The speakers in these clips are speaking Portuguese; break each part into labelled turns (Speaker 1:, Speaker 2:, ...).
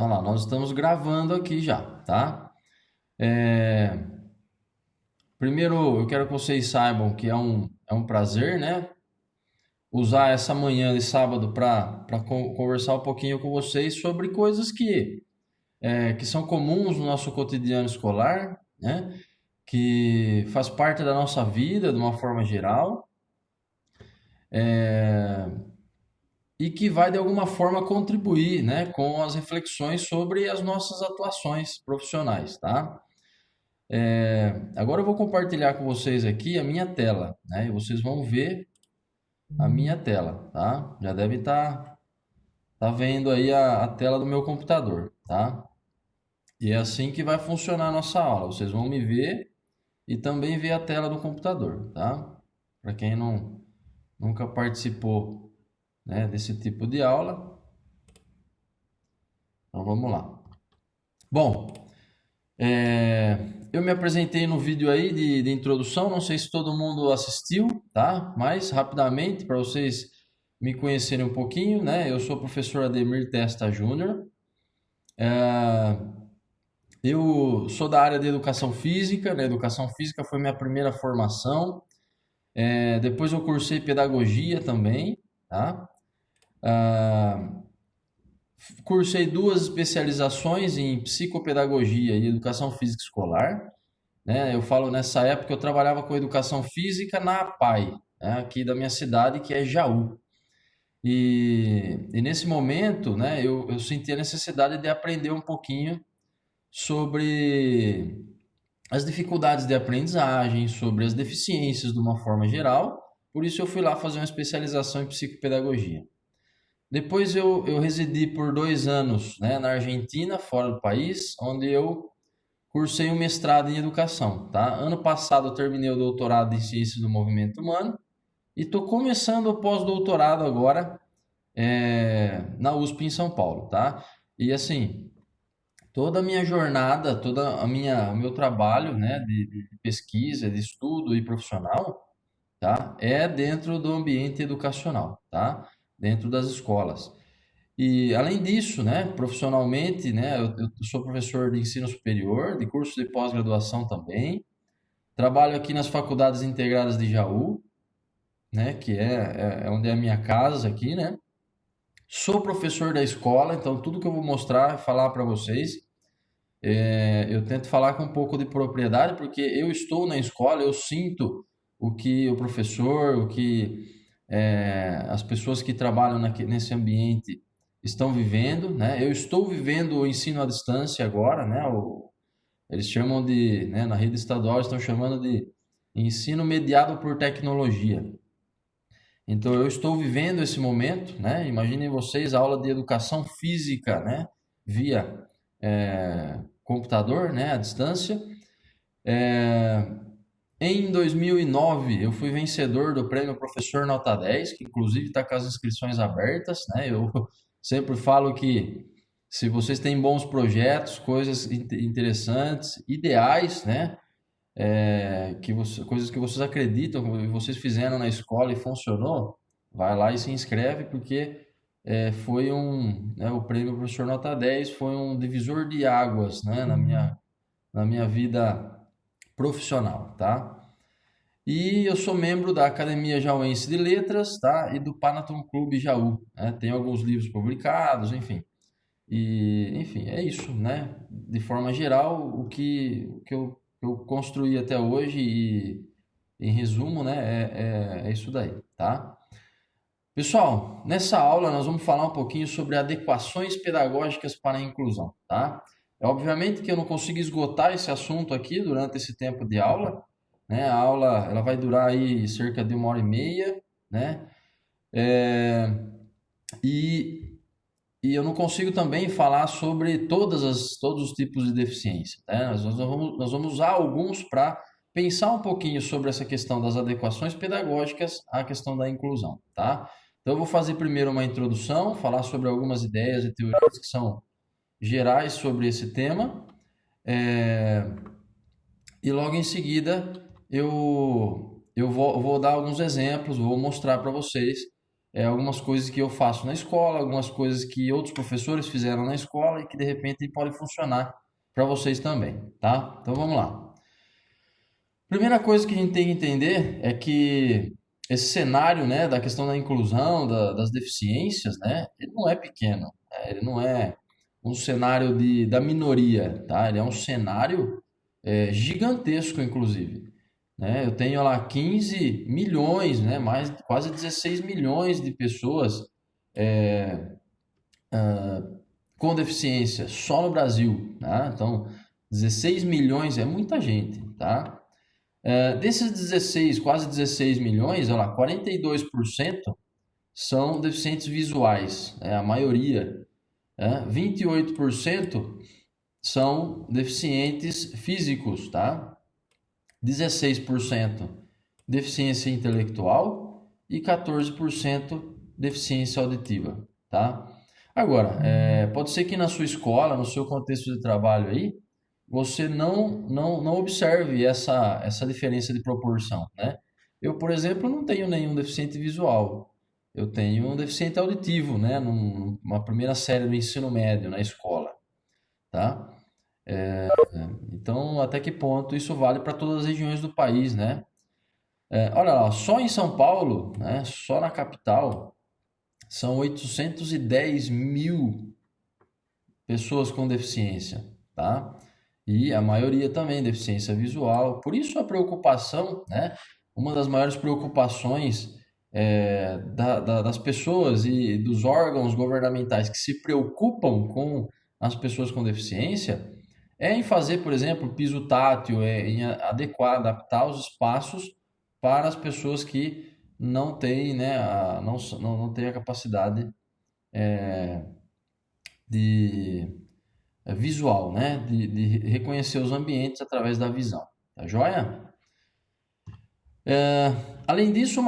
Speaker 1: Então lá, nós estamos gravando aqui já, tá? É, Primeiro, eu quero que vocês saibam que é um prazer, né? Usar essa manhã de sábado para conversar um pouquinho com vocês sobre coisas que são comuns no nosso cotidiano escolar, né? Que faz parte da nossa vida de uma forma geral, e que vai de alguma forma contribuir, né, com as reflexões sobre as nossas atuações profissionais, tá? Agora eu vou compartilhar com vocês aqui a minha tela, né? E vocês vão ver a minha tela, tá? Já deve tá vendo aí a tela do meu computador, tá? E é assim que vai funcionar a nossa aula. Vocês vão me ver e também ver a tela do computador, tá? Para quem nunca participou, né, desse tipo de aula, então vamos lá. Bom, eu me apresentei no vídeo aí de introdução, não sei se todo mundo assistiu, tá? Mas rapidamente, para vocês me conhecerem um pouquinho, né? Eu sou o professor Ademir Testa Júnior. Eu sou da área de educação física, né? Educação física foi minha primeira formação. Depois eu cursei pedagogia também, tá? Cursei duas especializações em psicopedagogia e educação física escolar, né? Eu falo nessa época eu trabalhava com educação física na APAE, né? Aqui da minha cidade, que é Jaú. E nesse momento, né, eu senti a necessidade de aprender um pouquinho sobre as dificuldades de aprendizagem, sobre as deficiências de uma forma geral. Por isso eu fui lá fazer uma especialização em psicopedagogia. Depois eu residi por 2 anos, né, na Argentina, fora do país, onde eu cursei um mestrado em educação, tá? Ano passado eu terminei o doutorado em ciências do movimento humano e estou começando o pós-doutorado agora na USP em São Paulo, tá? E assim, toda a minha jornada, o meu trabalho, né, de pesquisa, de estudo e profissional, tá? É dentro do ambiente educacional, tá? Dentro das escolas. E além disso, né, profissionalmente, né, eu sou professor de ensino superior, de curso de pós-graduação também. Trabalho aqui nas faculdades integradas de Jaú, né, que é onde é a minha casa aqui, né? Sou professor da escola, então tudo que eu vou mostrar, falar para vocês, eu tento falar com um pouco de propriedade, porque eu estou na escola, eu sinto o que o professor, o que as pessoas que trabalham nesse ambiente estão vivendo, né? Eu estou vivendo o ensino à distância agora, né? Eles chamam de, né, na rede estadual, estão chamando de ensino mediado por tecnologia. Então eu estou vivendo esse momento, né? Imaginem vocês a aula de educação física, né? Via computador, né? À distância. Em 2009 eu fui vencedor do prêmio Professor Nota 10, que inclusive está com as inscrições abertas, né? Eu sempre falo que se vocês têm bons projetos, coisas interessantes, ideais, né? Coisas que vocês acreditam, que vocês fizeram na escola e funcionou, vai lá e se inscreve, porque o prêmio Professor Nota 10 foi um divisor de águas, né, na minha vida profissional, tá? E eu sou membro da Academia Jauense de Letras, tá? E do Panatum Clube Jaú, né? Tem alguns livros publicados, enfim. Enfim, é isso, né? De forma geral, o que eu construí até hoje e, em resumo, né, é isso daí, tá? Pessoal, nessa aula nós vamos falar um pouquinho sobre adequações pedagógicas para a inclusão, tá? É obviamente que eu não consigo esgotar esse assunto aqui durante esse tempo de aula, né? A aula ela vai durar aí cerca de 1 hora e meia, né? É, e e eu não consigo também falar sobre todos os tipos de deficiência, né? Nós vamos usar alguns para pensar um pouquinho sobre essa questão das adequações pedagógicas à questão da inclusão, tá? Então, eu vou fazer primeiro uma introdução, falar sobre algumas ideias e teorias que são gerais sobre esse tema, é, e logo em seguida eu vou dar alguns exemplos, vou mostrar para vocês algumas coisas que eu faço na escola, algumas coisas que outros professores fizeram na escola e que de repente podem funcionar para vocês também, tá? Então vamos lá. Primeira coisa que a gente tem que entender é que esse cenário, né, da questão da inclusão, das deficiências, né, ele não é pequeno, né? Ele não é um cenário da minoria, tá? Ele é um cenário gigantesco, inclusive, né? Eu tenho lá 15 milhões, né, mais quase 16 milhões de pessoas com deficiência só no Brasil, tá? Então, 16 milhões é muita gente, tá? Desses 16, quase 16 milhões, olha lá, 42% são deficientes visuais, a maioria. 28% são deficientes físicos, tá? 16% deficiência intelectual e 14% deficiência auditiva, tá? Agora, pode ser que na sua escola, no seu contexto de trabalho aí, você não observe essa diferença de proporção, né? Eu, por exemplo, não tenho nenhum deficiente visual. Eu tenho um deficiente auditivo, né? Numa primeira série do ensino médio na escola, tá? Então, até que ponto isso vale para todas as regiões do país, né? Olha lá, só em São Paulo, né? Só na capital, são 810 mil pessoas com deficiência, tá? E a maioria também deficiência visual. Por isso a preocupação, né? Uma das maiores preocupações das pessoas e dos órgãos governamentais que se preocupam com as pessoas com deficiência é em fazer, por exemplo, piso tátil, em adequar, adaptar os espaços para as pessoas que não têm, né, não têm a capacidade de visual, né? De reconhecer os ambientes através da visão. Tá joia? Além disso,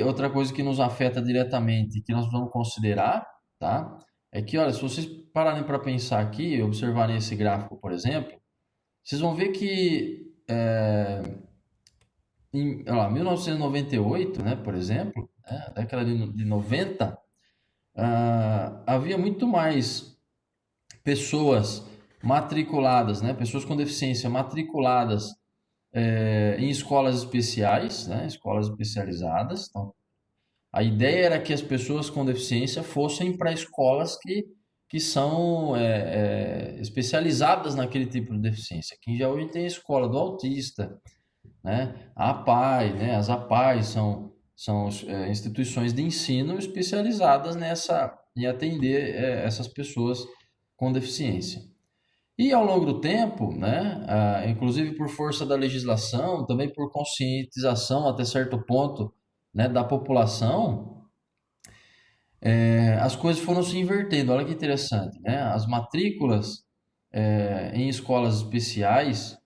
Speaker 1: outra coisa que nos afeta diretamente, que nós vamos considerar, tá? É que, olha, se vocês pararem para pensar aqui, observarem esse gráfico, por exemplo, vocês vão ver que em, olha lá, 1998, né, por exemplo, né, década de 90, havia muito mais pessoas matriculadas, né, pessoas com deficiência matriculadas em escolas especiais, né, escolas especializadas. Então, a ideia era que as pessoas com deficiência fossem para escolas que são especializadas naquele tipo de deficiência. Aqui já hoje tem a escola do autista, né, a APAE, né, as APAES são instituições de ensino especializadas em atender essas pessoas com deficiência. E ao longo do tempo, né, inclusive por força da legislação, também por conscientização até certo ponto, né, da população, as coisas foram se invertendo. Olha que interessante, né? As matrículas em escolas especiais,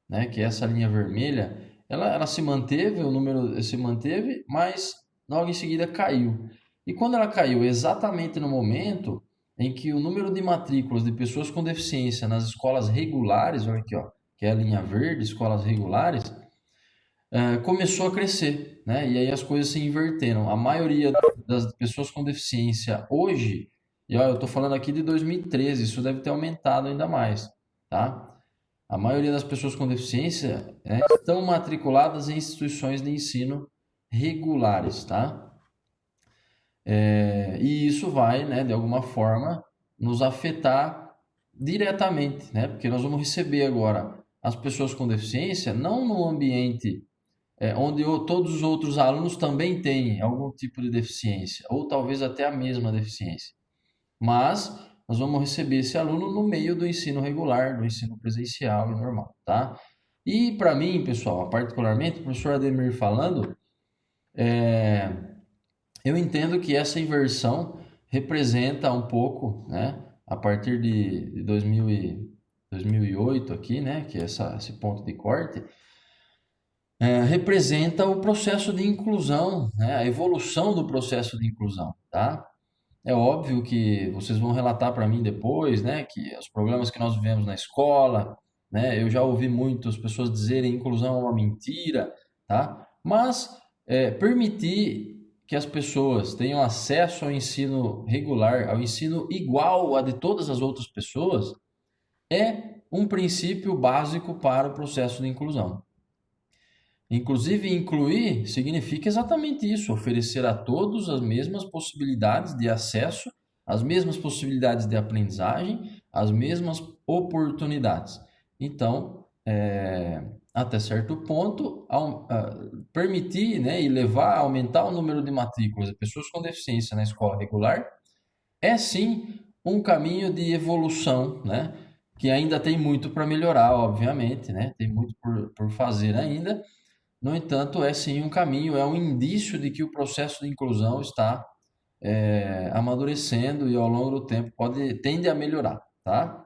Speaker 1: né, que é essa linha vermelha, ela se manteve, o número se manteve, mas logo em seguida caiu. E quando ela caiu, exatamente no momento em que o número de matrículas de pessoas com deficiência nas escolas regulares, olha aqui, ó, que é a linha verde, escolas regulares, começou a crescer, né? E aí as coisas se inverteram. A maioria das pessoas com deficiência hoje, e olha, eu estou falando aqui de 2013, isso deve ter aumentado ainda mais, tá? A maioria das pessoas com deficiência estão matriculadas em instituições de ensino regulares, tá? E isso vai, né, de alguma forma, nos afetar diretamente, né? Porque nós vamos receber agora as pessoas com deficiência não no ambiente onde todos os outros alunos também têm algum tipo de deficiência, ou talvez até a mesma deficiência. Mas nós vamos receber esse aluno no meio do ensino regular, do ensino presencial e normal, tá? E para mim, pessoal, particularmente, o professor Ademir falando, eu entendo que essa inversão representa um pouco, né, a partir de 2008 aqui, né, que é esse ponto de corte, representa o processo de inclusão, né, a evolução do processo de inclusão, tá? É óbvio que vocês vão relatar para mim depois, né, que os problemas que nós vivemos na escola, né, eu já ouvi muitas pessoas dizerem inclusão é uma mentira, tá? Mas permitir que as pessoas tenham acesso ao ensino regular, ao ensino igual a de todas as outras pessoas, é um princípio básico para o processo de inclusão. Inclusive, incluir significa exatamente isso: oferecer a todos as mesmas possibilidades de acesso, as mesmas possibilidades de aprendizagem, as mesmas oportunidades. Então, até certo ponto, permitir, né, e levar a aumentar o número de matrículas de pessoas com deficiência na escola regular é sim um caminho de evolução, né, que ainda tem muito para melhorar, obviamente, né, tem muito por fazer ainda. No entanto, é sim um caminho, é um indício de que o processo de inclusão está amadurecendo e ao longo do tempo tende a melhorar, tá?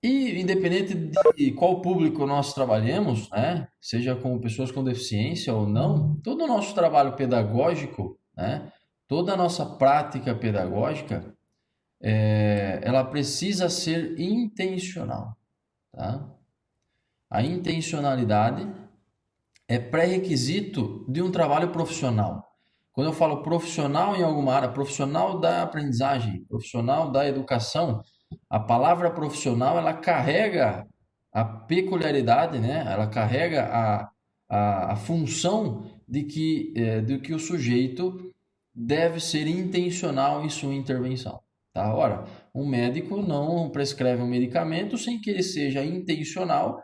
Speaker 1: E independente de qual público nós trabalhemos, né, seja com pessoas com deficiência ou não, todo o nosso trabalho pedagógico, né, toda a nossa prática pedagógica, ela precisa ser intencional, tá? A intencionalidade é pré-requisito de um trabalho profissional. Quando eu falo profissional em alguma área, profissional da aprendizagem, profissional da educação, a palavra profissional ela carrega a peculiaridade, né? Ela carrega a função de que o sujeito deve ser intencional em sua intervenção. Tá? Ora, um médico não prescreve um medicamento sem que ele seja intencional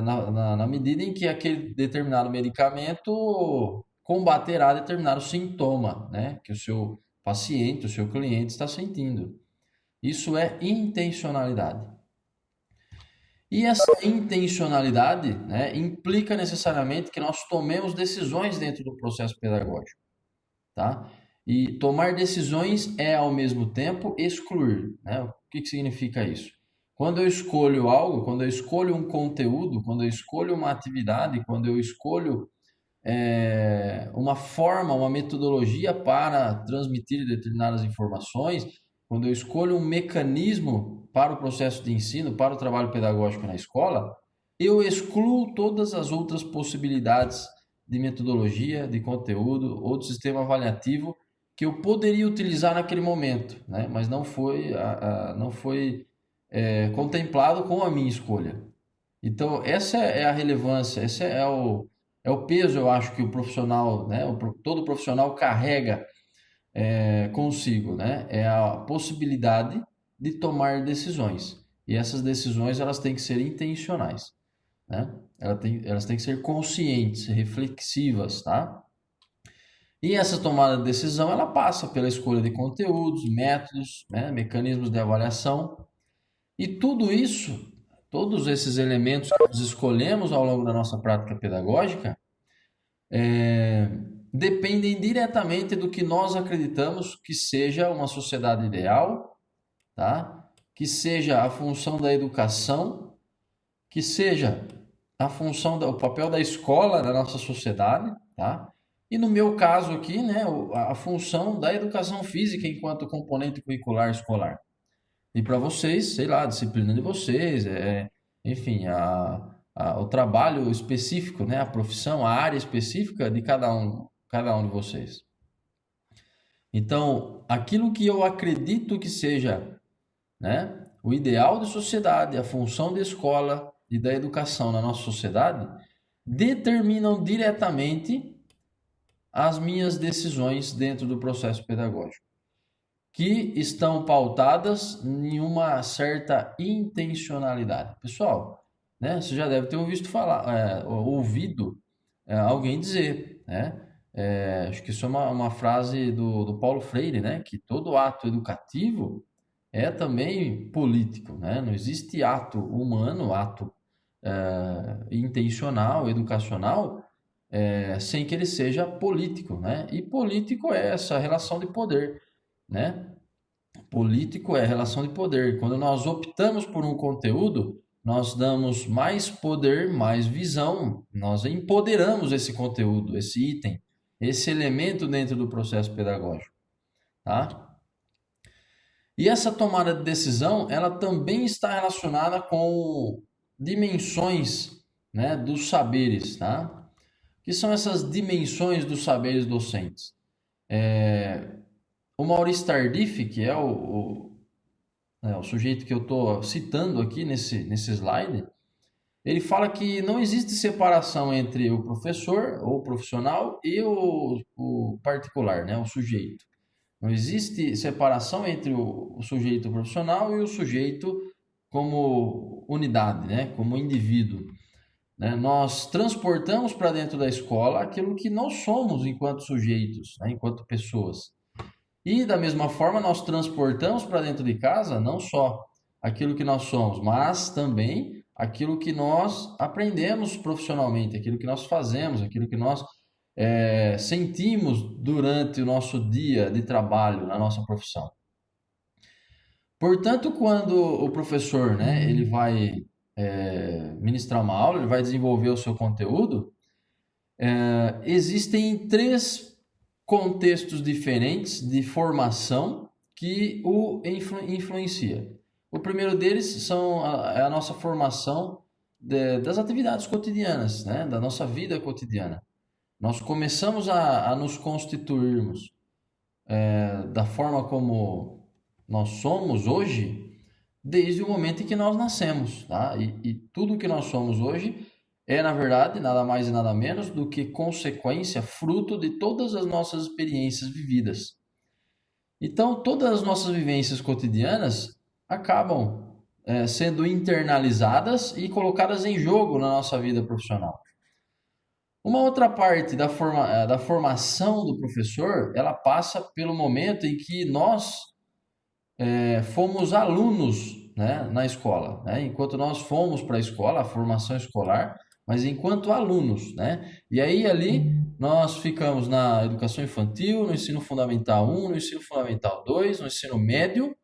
Speaker 1: na medida em que aquele determinado medicamento combaterá determinado sintoma, né, que o seu paciente, o seu cliente está sentindo. Isso é intencionalidade. E essa intencionalidade, né, implica necessariamente que nós tomemos decisões dentro do processo pedagógico, tá? E tomar decisões é, ao mesmo tempo, excluir, né? O que significa isso? Quando eu escolho algo, quando eu escolho um conteúdo, quando eu escolho uma atividade, quando eu escolho uma forma, uma metodologia para transmitir determinadas informações, quando eu escolho um mecanismo para o processo de ensino, para o trabalho pedagógico na escola, eu excluo todas as outras possibilidades de metodologia, de conteúdo ou de sistema avaliativo que eu poderia utilizar naquele momento, né? Mas não foi contemplado com a minha escolha. Então, essa é a relevância, esse é o peso, eu acho, que o profissional, né, todo profissional carrega consigo, né? É a possibilidade de tomar decisões. E essas decisões elas têm que ser intencionais, né? Elas têm que ser conscientes, reflexivas, tá? E essa tomada de decisão ela passa pela escolha de conteúdos, métodos, né, mecanismos de avaliação. E tudo isso, todos esses elementos que nós escolhemos ao longo da nossa prática pedagógica, dependem diretamente do que nós acreditamos que seja uma sociedade ideal, tá? Que seja a função da educação, que seja a função o papel da escola na nossa sociedade, tá? E no meu caso aqui, né, a função da educação física enquanto componente curricular escolar. E para vocês, sei lá, a disciplina de vocês, enfim, o trabalho específico, né, a profissão, a área específica de cada um de vocês. Então, aquilo que eu acredito que seja, né, o ideal de sociedade, a função da escola e da educação na nossa sociedade, determinam diretamente as minhas decisões dentro do processo pedagógico, que estão pautadas em uma certa intencionalidade. Pessoal, né, você já deve ter ouvido alguém dizer, né? Acho que isso é uma frase do Paulo Freire, né? Que todo ato educativo é também político, né? Não existe ato humano, ato intencional, educacional, sem que ele seja político, né? E político é essa relação de poder, né? Político é relação de poder. Quando nós optamos por um conteúdo, nós damos mais poder, mais visão, nós empoderamos esse conteúdo, esse item, esse elemento dentro do processo pedagógico, tá? E essa tomada de decisão, ela também está relacionada com dimensões, né, dos saberes, tá? que são essas dimensões dos saberes docentes. O Maurice Tardif, que é o sujeito que eu estou citando aqui nesse slide, ele fala que não existe separação entre o professor ou profissional e o particular, né, o sujeito. Não existe separação entre o sujeito profissional e o sujeito como unidade, né, como indivíduo. Né? Nós transportamos para dentro da escola aquilo que nós somos enquanto sujeitos, né, enquanto pessoas. E da mesma forma, nós transportamos para dentro de casa não só aquilo que nós somos, mas também aquilo que nós aprendemos profissionalmente, aquilo que nós fazemos, aquilo que nós sentimos durante o nosso dia de trabalho na nossa profissão. Portanto, quando o professor, né, ele vai ministrar uma aula, ele vai desenvolver o seu conteúdo, existem 3 contextos diferentes de formação que o influencia. O primeiro deles é a nossa formação das atividades cotidianas, né? Da nossa vida cotidiana. Nós começamos a nos constituirmos da forma como nós somos hoje, desde o momento em que nós nascemos. Tá? E tudo que nós somos hoje na verdade, nada mais e nada menos do que consequência, fruto de todas as nossas experiências vividas. Então, todas as nossas vivências cotidianas acabam sendo internalizadas e colocadas em jogo na nossa vida profissional. Uma outra parte da formação do professor, ela passa pelo momento em que nós fomos alunos, né, na escola. Né? Enquanto nós fomos para a escola, a formação escolar, mas enquanto alunos, né? E aí ali nós ficamos na educação infantil, no ensino fundamental 1, no ensino fundamental 2, no ensino médio,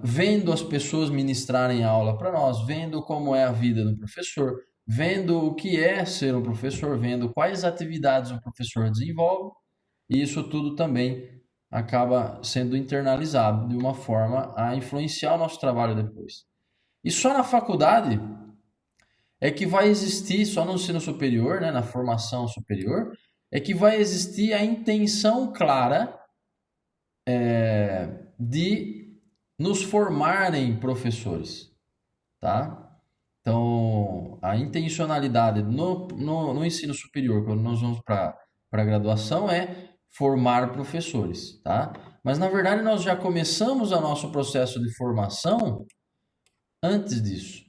Speaker 1: vendo as pessoas ministrarem aula para nós, vendo como é a vida do professor, vendo o que é ser um professor, vendo quais atividades o professor desenvolve, e isso tudo também acaba sendo internalizado de uma forma a influenciar o nosso trabalho depois. E só na faculdade é que vai existir, só no ensino superior, né, na formação superior, é que vai existir a intenção clara de nos formarem professores, tá? Então, a intencionalidade no ensino superior, quando nós vamos para a graduação, é formar professores, tá? Mas, na verdade, nós já começamos o nosso processo de formação antes disso.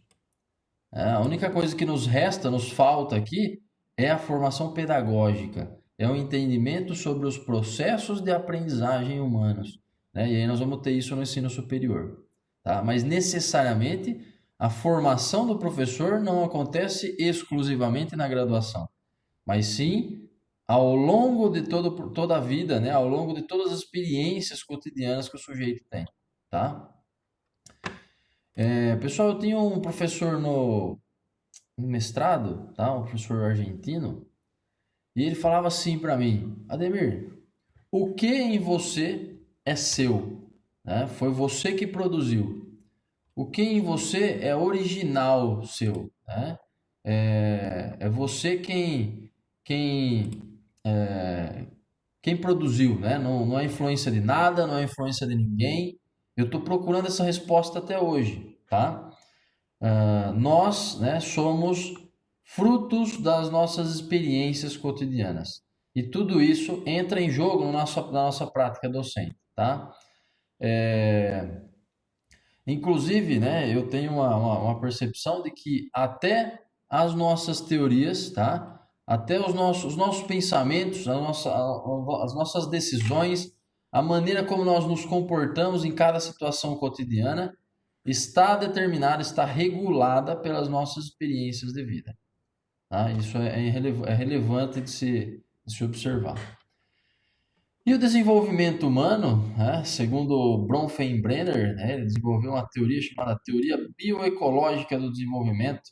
Speaker 1: A única coisa que nos resta, nos falta aqui, é a formação pedagógica, é o entendimento sobre os processos de aprendizagem humanos, né? E aí nós vamos ter isso no ensino superior, tá? Mas necessariamente a formação do professor não acontece exclusivamente na graduação, mas sim ao longo de toda a vida, né? Ao longo de todas as experiências cotidianas que o sujeito tem, tá? Pessoal, eu tinha um professor no mestrado, tá? Um professor argentino, e ele falava assim para mim: Ademir, o que em você é seu? Né? Foi você que produziu. O que em você é original seu? Né? É você quem produziu, né? Não é influência de nada, não é influência de ninguém. Eu estou procurando essa resposta até hoje, tá? Nós, né, somos frutos das nossas experiências cotidianas. E tudo isso entra em jogo na nossa prática docente, tá? Inclusive, né, eu tenho uma percepção de que até as nossas teorias, tá? Até os nossos pensamentos, as nossas decisões, a maneira como nós nos comportamos em cada situação cotidiana está determinada, está regulada pelas nossas experiências de vida. Tá? Isso é relevante de se observar. E o desenvolvimento humano, né, segundo Bronfenbrenner, né, ele desenvolveu uma teoria chamada teoria bioecológica do desenvolvimento.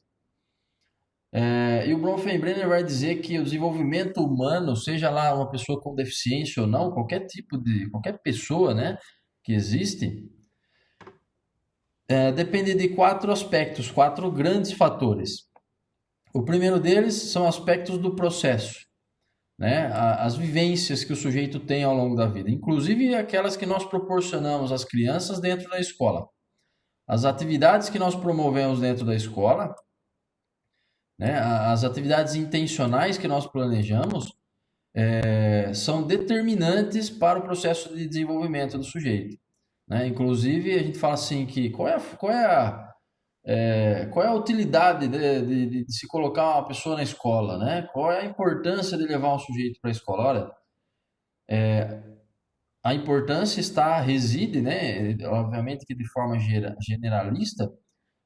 Speaker 1: E o Bronfenbrenner vai dizer que o desenvolvimento humano, seja lá uma pessoa com deficiência ou não, qualquer pessoa, né, que existe, depende de 4 aspectos, 4 grandes fatores. O primeiro deles são aspectos do processo, né? As vivências que o sujeito tem ao longo da vida, inclusive aquelas que nós proporcionamos às crianças dentro da escola. As atividades que nós promovemos dentro da escola, né? As atividades intencionais que nós planejamos, são determinantes para o processo de desenvolvimento do sujeito, né? Inclusive, a gente fala assim que qual é a utilidade de se colocar uma pessoa na escola, né? Qual é a importância de levar um sujeito para a escola? Olha, a importância reside, né? Obviamente que de forma generalista,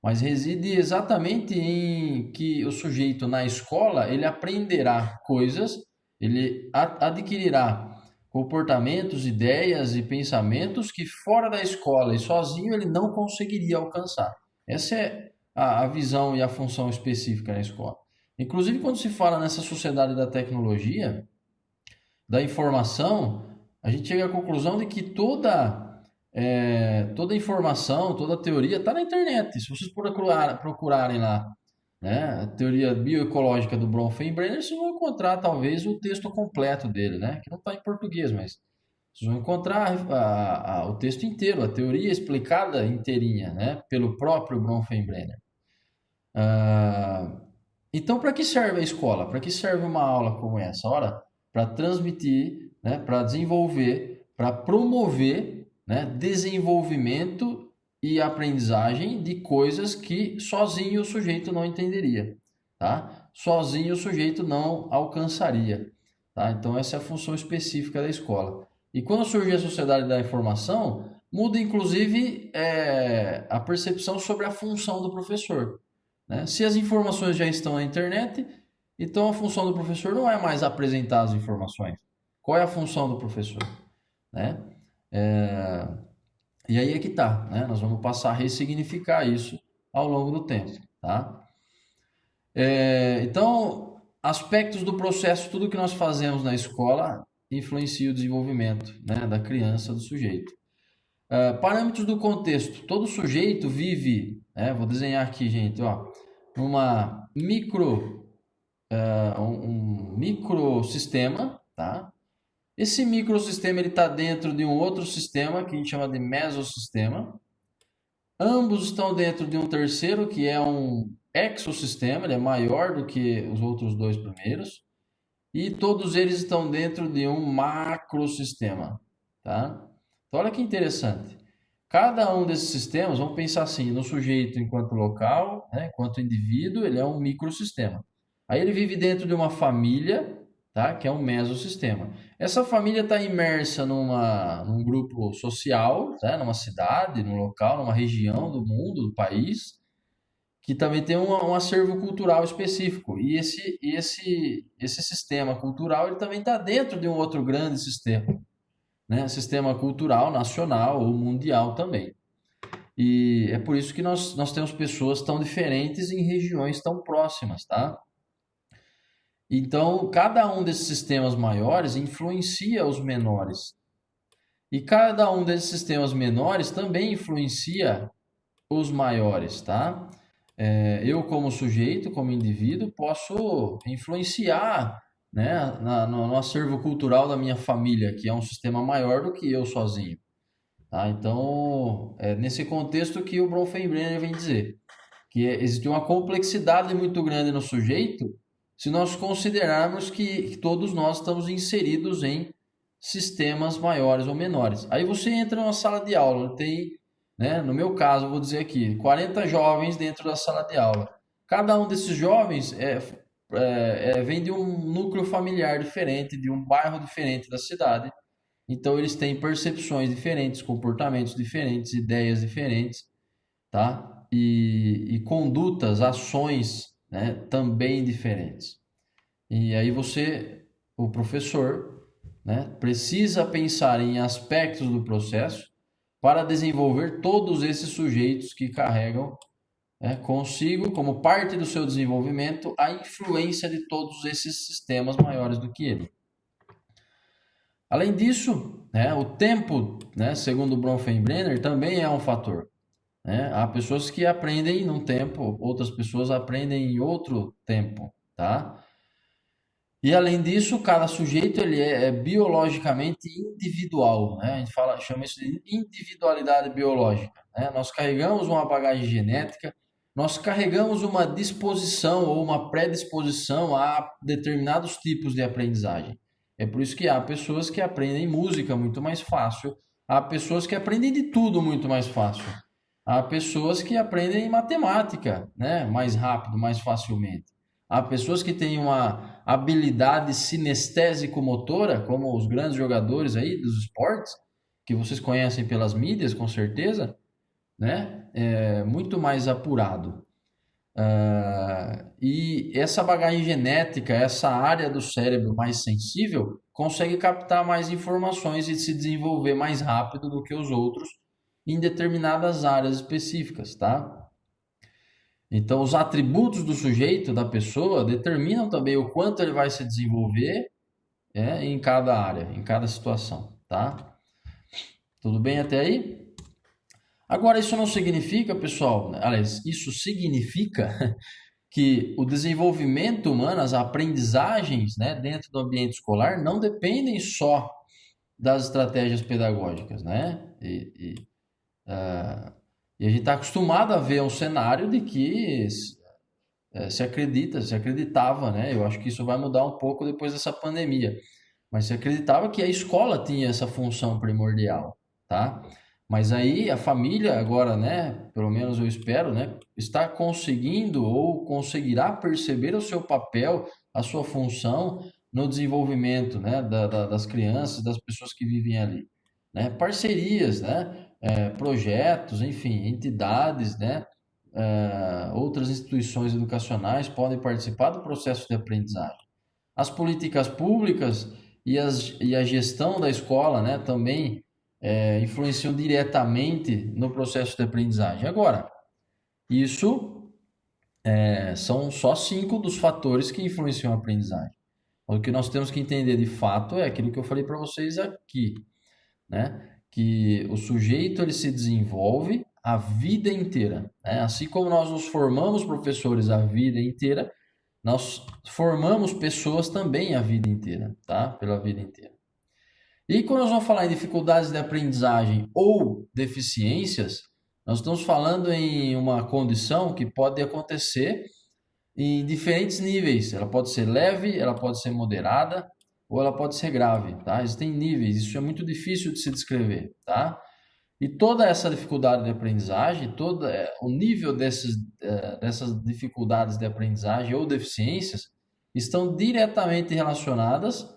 Speaker 1: mas reside exatamente em que o sujeito na escola ele aprenderá coisas, ele adquirirá comportamentos, ideias e pensamentos que fora da escola e sozinho ele não conseguiria alcançar. Essa é a visão e a função específica na escola. Inclusive, quando se fala nessa sociedade da tecnologia, da informação, a gente chega à conclusão de que toda informação, toda teoria está na internet. Se vocês procurarem lá, né, a teoria bioecológica do Bronfenbrenner, vocês vão encontrar talvez o texto completo dele, né, que não está em português, mas vocês vão encontrar o texto inteiro, a teoria explicada inteirinha, né, pelo próprio Bronfenbrenner. Então, para que serve a escola? Para que serve uma aula como essa? Ora, para transmitir, né, para desenvolver, para promover, né, desenvolvimento e aprendizagem de coisas que sozinho o sujeito não entenderia, tá? Sozinho o sujeito não alcançaria, tá? Então, essa é a função específica da escola. E quando surge a sociedade da informação, muda inclusive a percepção sobre a função do professor, né? Se as informações já estão na internet, então a função do professor não é mais apresentar as informações. Qual é a função do professor, né? E aí é que tá, né? Nós vamos passar a ressignificar isso ao longo do tempo, tá? Então, aspectos do processo, tudo que nós fazemos na escola influencia o desenvolvimento, né, da criança, do sujeito. Parâmetros do contexto. Todo sujeito vive, né, vou desenhar aqui, gente, ó, numa um microsistema, tá? Esse microsistema ele está dentro de um outro sistema que a gente chama de mesossistema. Ambos estão dentro de um terceiro que é um exossistema, ele é maior do que os outros dois primeiros. E todos eles estão dentro de um macrosistema, tá? Então, olha que interessante. Cada um desses sistemas, vamos pensar assim, no sujeito enquanto local, né, enquanto indivíduo, ele é um microsistema. Aí ele vive dentro de uma família, tá, que é um mesossistema. Essa família está imersa num grupo social, tá, numa cidade, num local, numa região do mundo, do país, que também tem um acervo cultural específico. E esse sistema cultural ele também está dentro de um outro grande sistema, né? Sistema cultural nacional ou mundial também. E é por isso que nós temos pessoas tão diferentes em regiões tão próximas, tá? Então, cada um desses sistemas maiores influencia os menores. E cada um desses sistemas menores também influencia os maiores, tá? Eu como sujeito, como indivíduo, posso influenciar, né, no acervo cultural da minha família, que é um sistema maior do que eu sozinho. Tá? Então, é nesse contexto que o Bronfenbrenner vem dizer que existe uma complexidade muito grande no sujeito se nós considerarmos que todos nós estamos inseridos em sistemas maiores ou menores. Aí você entra numa sala de aula, tem, né, no meu caso, vou dizer aqui, 40 jovens dentro da sala de aula. Cada um desses jovens vem de um núcleo familiar diferente, de um bairro diferente da cidade. Então eles têm percepções diferentes, comportamentos diferentes, ideias diferentes, tá? E condutas, ações, né, também diferentes. E aí o professor, né, precisa pensar em aspectos do processo para desenvolver todos esses sujeitos que carregam, né, consigo, como parte do seu desenvolvimento, a influência de todos esses sistemas maiores do que ele. Além disso, né, o tempo, né, segundo Bronfenbrenner, também é um fator. né? Há pessoas que aprendem num tempo, outras pessoas aprendem em outro tempo, tá? E além disso, cada sujeito ele é biologicamente individual, né? A gente chama isso de individualidade biológica, né? Nós carregamos uma bagagem genética, nós carregamos uma disposição ou uma predisposição a determinados tipos de aprendizagem. É por isso que há pessoas que aprendem música muito mais fácil, há pessoas que aprendem de tudo muito mais fácil, há pessoas que aprendem matemática, né? Mais rápido, mais facilmente. Há pessoas que têm uma habilidade sinestésico-motora, como os grandes jogadores aí dos esportes, que vocês conhecem pelas mídias, com certeza, né? É muito mais apurado. E essa bagagem genética, essa área do cérebro mais sensível, consegue captar mais informações e se desenvolver mais rápido do que os outros em determinadas áreas específicas, tá? Então, os atributos do sujeito, da pessoa, determinam também o quanto ele vai se desenvolver em cada área, em cada situação, tá? Tudo bem até aí? Agora, isso não significa, pessoal, aliás, isso significa que o desenvolvimento humano, as aprendizagens, né, dentro do ambiente escolar, não dependem só das estratégias pedagógicas, né? E a gente está acostumado a ver um cenário de que se acreditava, né? Eu acho que isso vai mudar um pouco depois dessa pandemia. Mas se acreditava que a escola tinha essa função primordial, tá? Mas aí a família agora, né? Pelo menos eu espero, né? Está conseguindo ou conseguirá perceber o seu papel, a sua função no desenvolvimento, né? Das crianças, das pessoas que vivem ali, né? Parcerias, né? Projetos, enfim, entidades, né? Outras instituições educacionais podem participar do processo de aprendizagem. As políticas públicas e a gestão da escola, né, também influenciam diretamente no processo de aprendizagem. Agora, isso são só 5 dos fatores que influenciam a aprendizagem. O que nós temos que entender de fato é aquilo que eu falei para vocês aqui, né? Que o sujeito ele se desenvolve a vida inteira, né? Assim como nós nos formamos professores a vida inteira, nós formamos pessoas também a vida inteira, tá? Pela vida inteira. E quando nós vamos falar em dificuldades de aprendizagem ou deficiências, nós estamos falando em uma condição que pode acontecer em diferentes níveis. Ela pode ser leve, ela pode ser moderada ou ela pode ser grave, tá? Existem níveis, isso é muito difícil de se descrever, tá? E toda essa dificuldade de aprendizagem, todo o nível dessas dificuldades de aprendizagem ou deficiências estão diretamente relacionadas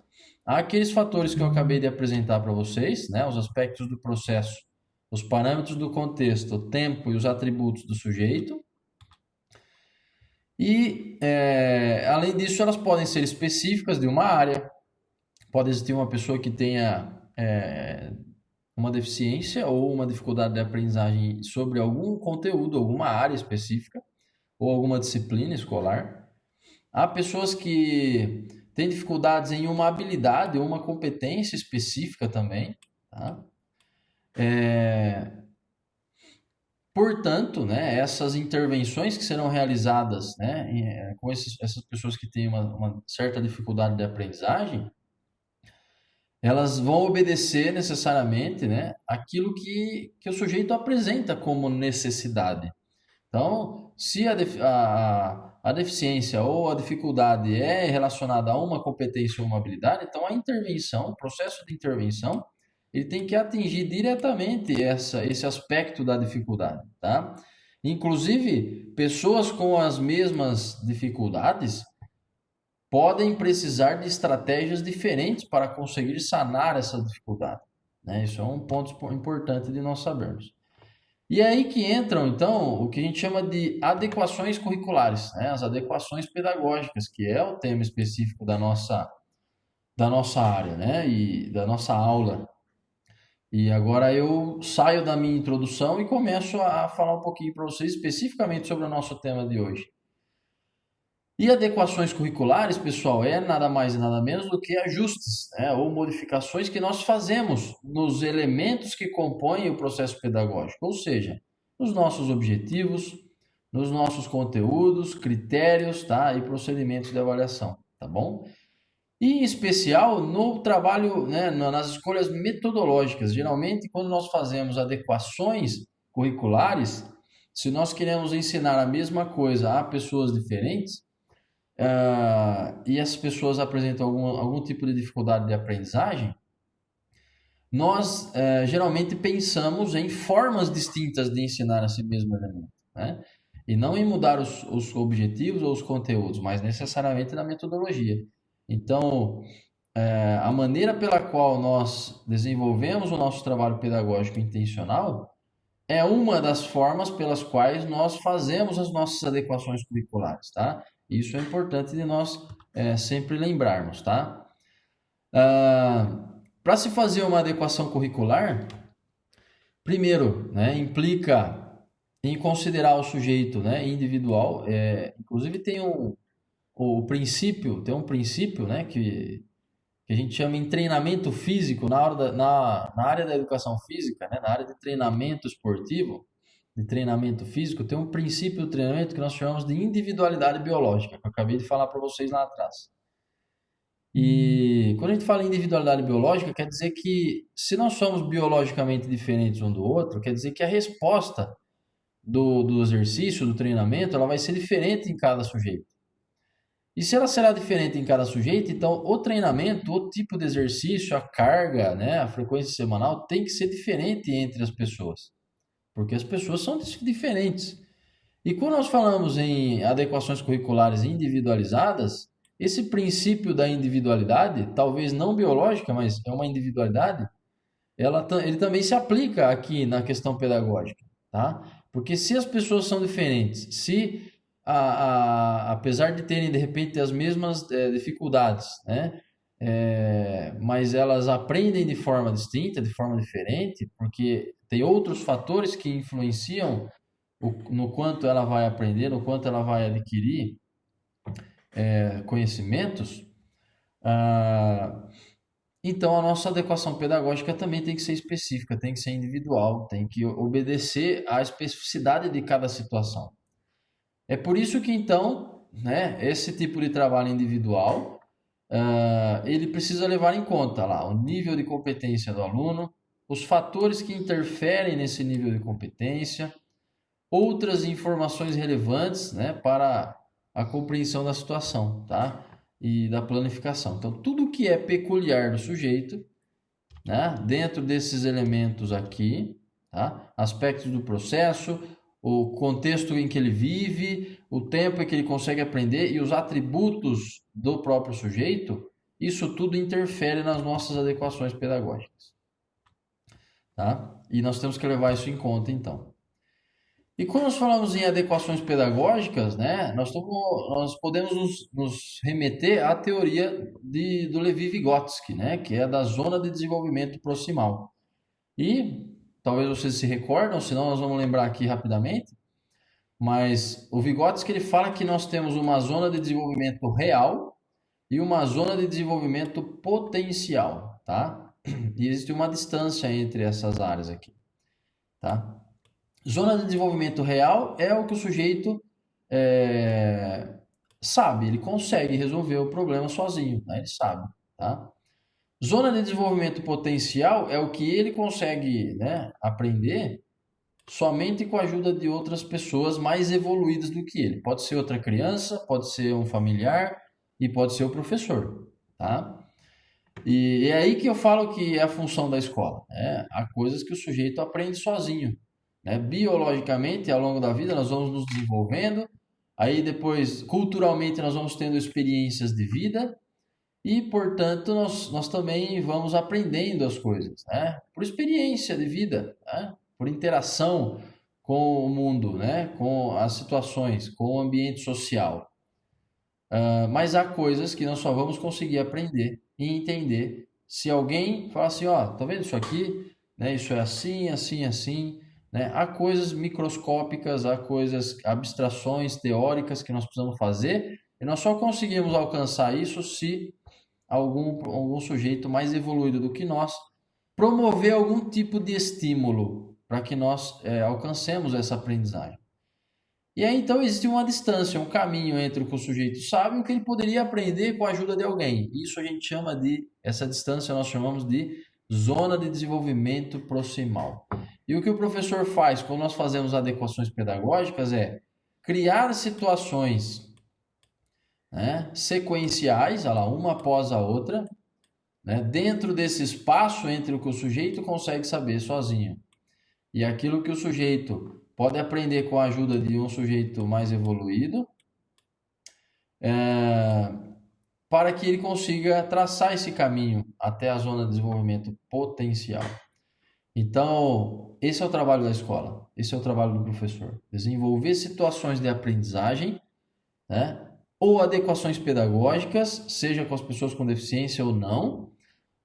Speaker 1: àqueles fatores que eu acabei de apresentar para vocês, né? Os aspectos do processo, os parâmetros do contexto, o tempo e os atributos do sujeito. E, além disso, elas podem ser específicas de uma área. Pode existir uma pessoa que tenha uma deficiência ou uma dificuldade de aprendizagem sobre algum conteúdo, alguma área específica ou alguma disciplina escolar. Há pessoas que têm dificuldades em uma habilidade ou uma competência específica também, tá? Portanto, né, essas intervenções que serão realizadas, né, com essas pessoas que têm uma certa dificuldade de aprendizagem, elas vão obedecer necessariamente, né, aquilo que o sujeito apresenta como necessidade. Então, se a deficiência ou a dificuldade é relacionada a uma competência ou uma habilidade, então a intervenção, o processo de intervenção, ele tem que atingir diretamente esse aspecto da dificuldade, tá? Inclusive, pessoas com as mesmas dificuldades podem precisar de estratégias diferentes para conseguir sanar essa dificuldade, né? Isso é um ponto importante de nós sabermos. E é aí que entram, então, o que a gente chama de adequações curriculares, né? As adequações pedagógicas, que é o tema específico da nossa área, né? E da nossa aula. E agora eu saio da minha introdução e começo a falar um pouquinho para vocês especificamente sobre o nosso tema de hoje. E adequações curriculares, pessoal, é nada mais e nada menos do que ajustes, né, ou modificações que nós fazemos nos elementos que compõem o processo pedagógico. Ou seja, nos nossos objetivos, nos nossos conteúdos, critérios, tá? E procedimentos de avaliação, tá bom? E em especial no trabalho, né, nas escolhas metodológicas. Geralmente, quando nós fazemos adequações curriculares, se nós queremos ensinar a mesma coisa a pessoas diferentes, e essas pessoas apresentam algum tipo de dificuldade de aprendizagem, nós geralmente pensamos em formas distintas de ensinar esse mesmo elemento, né? E não em mudar os objetivos ou os conteúdos, mas necessariamente na metodologia. Então, a maneira pela qual nós desenvolvemos o nosso trabalho pedagógico intencional é uma das formas pelas quais nós fazemos as nossas adequações curriculares, tá? Isso é importante de nós sempre lembrarmos, tá? Para se fazer uma adequação curricular, primeiro, né, implica em considerar o sujeito, né, individual. Inclusive tem um princípio, né, que a gente chama em treinamento físico na área da educação física, né, na área de treinamento esportivo, de treinamento físico, tem um princípio do treinamento que nós chamamos de individualidade biológica, que eu acabei de falar para vocês lá atrás. E quando a gente fala em individualidade biológica, quer dizer que se nós somos biologicamente diferentes um do outro, quer dizer que a resposta do exercício, do treinamento, ela vai ser diferente em cada sujeito. E se ela será diferente em cada sujeito, então o treinamento, o tipo de exercício, a carga, né, a frequência semanal tem que ser diferente entre as pessoas, porque as pessoas são diferentes. E quando nós falamos em adequações curriculares individualizadas, esse princípio da individualidade, talvez não biológica, mas é uma individualidade, ele também se aplica aqui na questão pedagógica, tá? Porque se as pessoas são diferentes, se apesar de terem de repente as mesmas dificuldades, né? Mas elas aprendem de forma distinta, de forma diferente, porque tem outros fatores que influenciam no quanto ela vai aprender, no quanto ela vai adquirir conhecimentos. Então a nossa adequação pedagógica também tem que ser específica, tem que ser individual, tem que obedecer à especificidade de cada situação. É por isso que então, né, esse tipo de trabalho individual, ele precisa levar em conta lá o nível de competência do aluno, os fatores que interferem nesse nível de competência, outras informações relevantes, né, para a compreensão da situação, tá? E da planificação. Então, tudo que é peculiar do sujeito, né, dentro desses elementos aqui, tá? Aspectos do processo, o contexto em que ele vive, o tempo em que ele consegue aprender e os atributos do próprio sujeito, isso tudo interfere nas nossas adequações pedagógicas, tá? E nós temos que levar isso em conta, então. E quando nós falamos em adequações pedagógicas, né, nós podemos nos remeter à teoria do Levi-Vygotsky, né, que é da zona de desenvolvimento proximal. E talvez vocês se recordam, senão nós vamos lembrar aqui rapidamente, mas o Vygotsky ele fala que nós temos uma zona de desenvolvimento real e uma zona de desenvolvimento potencial, tá? E existe uma distância entre essas áreas aqui, tá? Zona de desenvolvimento real é o que o sujeito sabe, ele consegue resolver o problema sozinho, né? Ele sabe, tá? Zona de desenvolvimento potencial é o que ele consegue, né, aprender somente com a ajuda de outras pessoas mais evoluídas do que ele. Pode ser outra criança, pode ser um familiar e pode ser o professor, tá? E é aí que eu falo que é a função da escola, né? Há coisas que o sujeito aprende sozinho, né? Biologicamente, ao longo da vida, nós vamos nos desenvolvendo, aí depois, culturalmente, nós vamos tendo experiências de vida e, portanto, nós também vamos aprendendo as coisas, né? Por experiência de vida, né? Por interação com o mundo, né? Com as situações, com o ambiente social. Mas há coisas que nós só vamos conseguir aprender e entender se alguém falar assim, ó, tá vendo isso aqui? Né? Isso é assim, assim, assim. Né? Há coisas microscópicas, há coisas, abstrações teóricas que nós precisamos fazer e nós só conseguimos alcançar isso se algum sujeito mais evoluído do que nós promover algum tipo de estímulo para que nós alcancemos essa aprendizagem. E aí, então, existe uma distância, um caminho entre o que o sujeito sabe e o que ele poderia aprender com a ajuda de alguém. Isso a gente chama essa distância nós chamamos de zona de desenvolvimento proximal. E o que o professor faz quando nós fazemos adequações pedagógicas é criar situações, né, sequenciais, olha lá, uma após a outra, né, dentro desse espaço entre o que o sujeito consegue saber sozinho e aquilo que o sujeito pode aprender com a ajuda de um sujeito mais evoluído, para que ele consiga traçar esse caminho até a zona de desenvolvimento potencial. Então, esse é o trabalho da escola, esse é o trabalho do professor. Desenvolver situações de aprendizagem, né? Ou adequações pedagógicas, seja com as pessoas com deficiência ou não,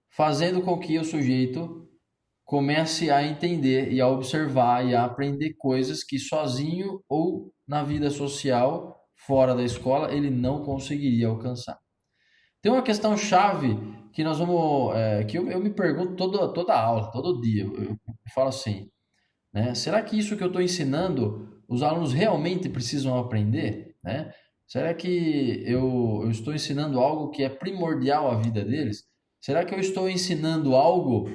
Speaker 1: fazendo com que o sujeito comece a entender e a observar e a aprender coisas que sozinho ou na vida social, fora da escola, ele não conseguiria alcançar. Tem uma questão chave que nós vamos, que eu me pergunto toda aula, todo dia, eu falo assim, né? Será que isso que eu estou ensinando, os alunos realmente precisam aprender, né? Será que eu estou ensinando algo que é primordial à vida deles? Será que eu estou ensinando algo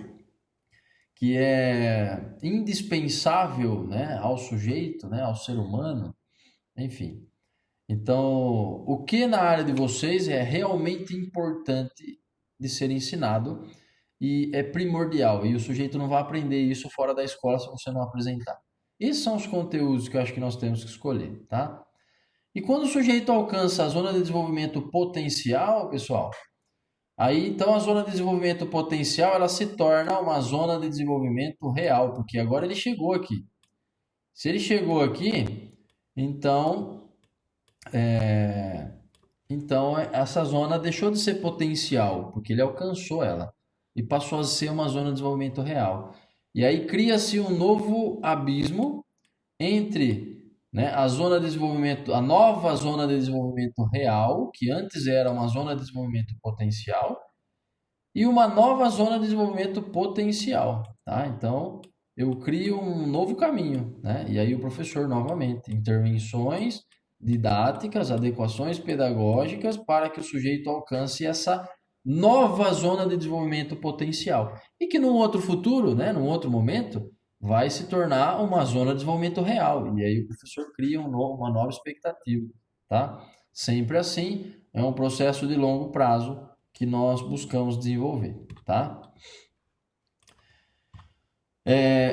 Speaker 1: que é indispensável, né, ao sujeito, né, ao ser humano? Enfim. Então, o que na área de vocês é realmente importante de ser ensinado e é primordial, e o sujeito não vai aprender isso fora da escola se você não apresentar. Esses são os conteúdos que eu acho que nós temos que escolher, tá? E quando o sujeito alcança a zona de desenvolvimento potencial, pessoal, aí então a zona de desenvolvimento potencial ela se torna uma zona de desenvolvimento real, porque agora ele chegou aqui. Se ele chegou aqui, então essa zona deixou de ser potencial, porque ele alcançou ela e passou a ser uma zona de desenvolvimento real. E aí cria-se um novo abismo entre, né, a zona de desenvolvimento, a nova zona de desenvolvimento real, que antes era uma zona de desenvolvimento potencial, e uma nova zona de desenvolvimento potencial, tá? Então, eu crio um novo caminho, né? E aí o professor, novamente, intervenções didáticas, adequações pedagógicas para que o sujeito alcance essa nova zona de desenvolvimento potencial. E que num outro futuro, né, num outro momento, vai se tornar uma zona de desenvolvimento real. E aí o professor cria uma nova expectativa, tá? Sempre assim, é um processo de longo prazo que nós buscamos desenvolver, tá?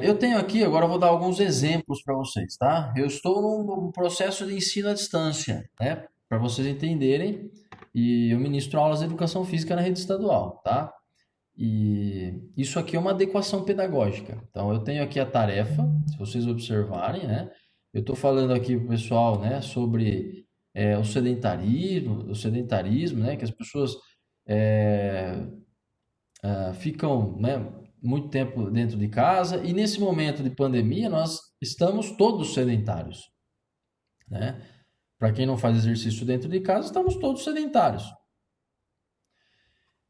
Speaker 1: Eu tenho aqui, agora eu vou dar alguns exemplos para vocês, tá? Eu estou num processo de ensino à distância, né? Para vocês entenderem, e eu ministro aulas de educação física na rede estadual, tá? E isso aqui é uma adequação pedagógica. Então, eu tenho aqui a tarefa, se vocês observarem, né? Eu estou falando aqui para o pessoal, né, sobre o sedentarismo, né? Que as pessoas é, ficam, né, muito tempo dentro de casa e nesse momento de pandemia nós estamos todos sedentários, né? Para quem não faz exercício dentro de casa, estamos todos sedentários.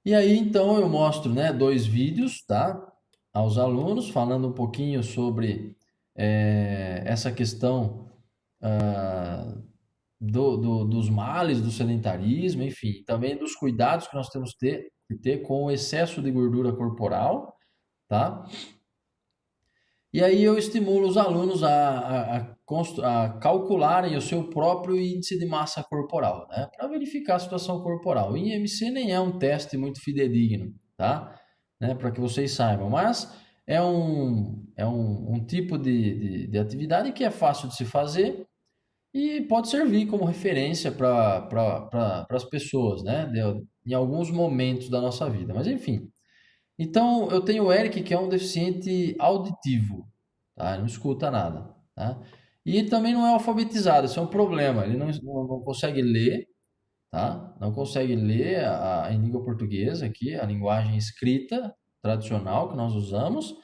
Speaker 1: E aí então eu mostro, né, dois vídeos, tá, aos alunos falando um pouquinho sobre essa questão dos males do sedentarismo, enfim, também dos cuidados que nós temos que ter com o excesso de gordura corporal, tá? E aí eu estimulo os alunos a calcularem o seu próprio índice de massa corporal, né? Para verificar a situação corporal. O IMC nem é um teste muito fidedigno, tá? Né? Para que vocês saibam, mas é um tipo de atividade que é fácil de se fazer e pode servir como referência para as pessoas, né? Em alguns momentos da nossa vida. Mas enfim. Então, eu tenho o Eric, que é um deficiente auditivo, tá? Ele não escuta nada, tá? E ele também não é alfabetizado, isso é um problema. Ele não consegue ler, tá? Não consegue ler em língua portuguesa aqui, a linguagem escrita tradicional que nós usamos.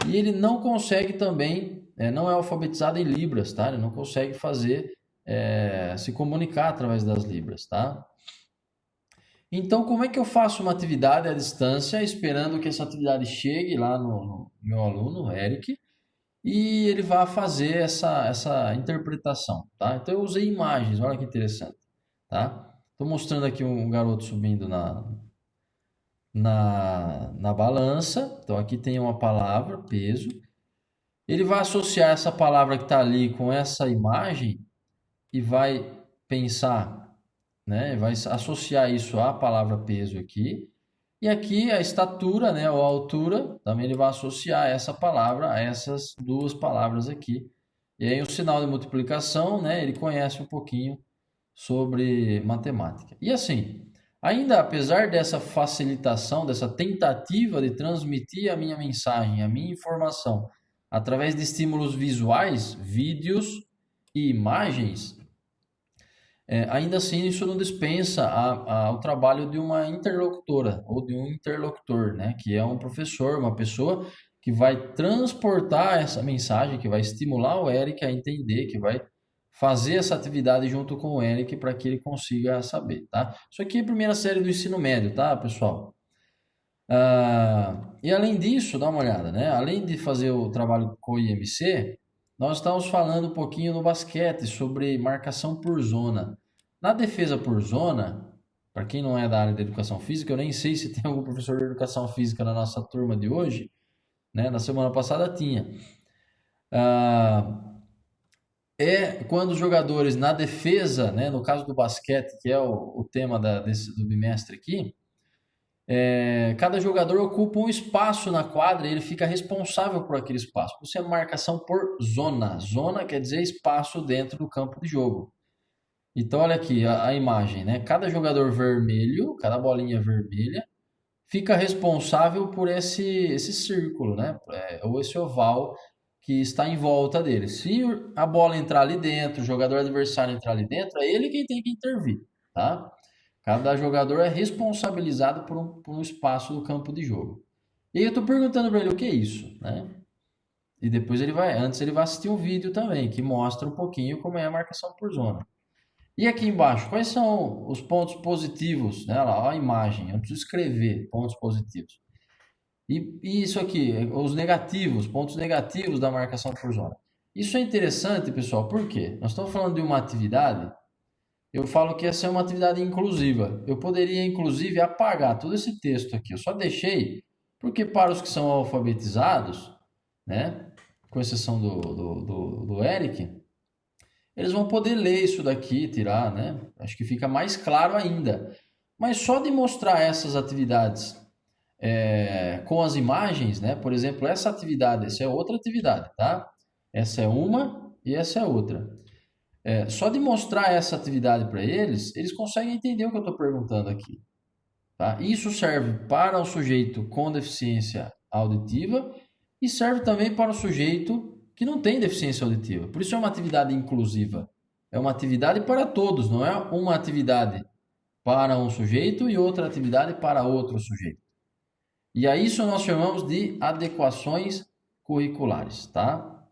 Speaker 1: E ele não consegue também, não é alfabetizado em Libras, tá? Ele não consegue se comunicar através das Libras, tá? Então, como é que eu faço uma atividade à distância, esperando que essa atividade chegue lá no meu aluno, Eric, e ele vai fazer essa interpretação, tá? Então eu usei imagens, olha que interessante, tá? Estou mostrando aqui um garoto subindo na balança, então aqui tem uma palavra, peso, ele vai associar essa palavra que está ali com essa imagem e vai pensar, né? Vai associar isso à palavra peso aqui. E aqui a estatura, né, ou a altura, também ele vai associar essa palavra a essas duas palavras aqui. E aí o sinal de multiplicação, né, ele conhece um pouquinho sobre matemática. E assim, ainda apesar dessa facilitação, dessa tentativa de transmitir a minha mensagem, a minha informação, através de estímulos visuais, vídeos e imagens, ainda assim, isso não dispensa o trabalho de uma interlocutora ou de um interlocutor, né? Que é um professor, uma pessoa que vai transportar essa mensagem, que vai estimular o Eric a entender, que vai fazer essa atividade junto com o Eric para que ele consiga saber, tá? Isso aqui é a primeira série do ensino médio, tá, pessoal? E além disso, dá uma olhada, né? Além de fazer o trabalho com o IMC, nós estamos falando um pouquinho no basquete sobre marcação por zona. Na defesa por zona, para quem não é da área da educação física, eu nem sei se tem algum professor de educação física na nossa turma de hoje, né? Na semana passada tinha. Ah, é quando os jogadores na defesa, né? No caso do basquete, que é o tema do bimestre aqui, cada jogador ocupa um espaço na quadra e ele fica responsável por aquele espaço. Isso é marcação por zona. Zona quer dizer espaço dentro do campo de jogo. Então, olha aqui a imagem, né? Cada jogador vermelho, cada bolinha vermelha, fica responsável por esse círculo, né? Ou esse oval que está em volta dele. Se a bola entrar ali dentro, o jogador adversário entrar ali dentro, é ele quem tem que intervir, tá? Cada jogador é responsabilizado por um espaço do campo de jogo. E aí eu estou perguntando para ele o que é isso, né? E depois antes ele vai assistir um vídeo também que mostra um pouquinho como é a marcação por zona. E aqui embaixo, quais são os pontos positivos, né? Lá, a imagem, eu preciso escrever pontos positivos. E isso aqui, os negativos, pontos negativos da marcação por zona. Isso é interessante, pessoal, por quê? Nós estamos falando de uma atividade. Eu falo que essa é uma atividade inclusiva. Eu poderia, inclusive, apagar todo esse texto aqui. Eu só deixei porque para os que são alfabetizados, né, com exceção do Eric, eles vão poder ler isso daqui, tirar, né? Acho que fica mais claro ainda. Mas só de mostrar essas atividades com as imagens, né? Por exemplo, essa atividade, essa é outra atividade, tá? Essa é uma e essa é outra. Só de mostrar essa atividade para eles, eles conseguem entender o que eu estou perguntando aqui. Tá? Isso serve para o sujeito com deficiência auditiva e serve também para o sujeito que não tem deficiência auditiva. Por isso é uma atividade inclusiva. É uma atividade para todos, não é uma atividade para um sujeito e outra atividade para outro sujeito. E a isso nós chamamos de adequações curriculares, tá?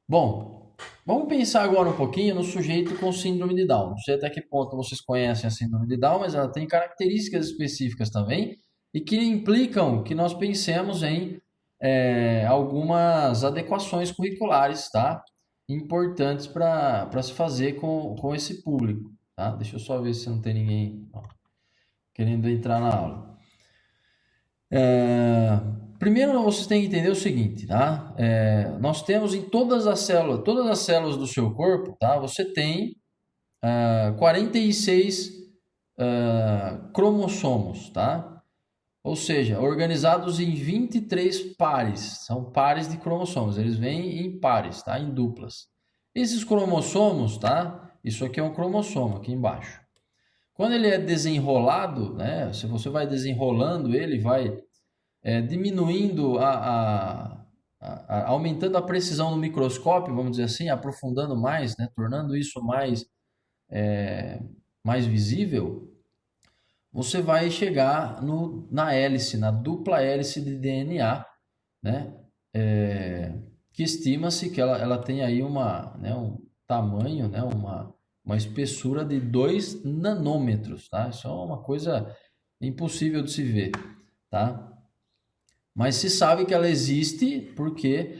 Speaker 1: Bom, vamos pensar agora um pouquinho no sujeito com síndrome de Down. Não sei até que ponto vocês conhecem a síndrome de Down, mas ela tem características específicas também e que implicam que nós pensemos em algumas adequações curriculares, tá? Importantes para se fazer com esse público, tá? Deixa eu só ver se não tem ninguém querendo entrar na aula. Primeiro vocês têm que entender o seguinte, tá? Nós temos em todas as células do seu corpo, tá? Você tem 46 cromossomos, tá? Ou seja, organizados em 23 pares, são pares de cromossomos, eles vêm em pares, tá? Em duplas. Esses cromossomos, tá? Isso aqui é um cromossomo aqui embaixo. Quando ele é desenrolado, né? Se você vai desenrolando ele, vai diminuindo aumentando a precisão no microscópio, vamos dizer assim, aprofundando mais, né? Tornando isso mais visível, você vai chegar na hélice, na dupla hélice de DNA, né? Que estima-se que ela tem aí um tamanho, né? Uma espessura de 2 nanômetros, tá? Isso é uma coisa impossível de se ver, tá? Mas se sabe que ela existe porque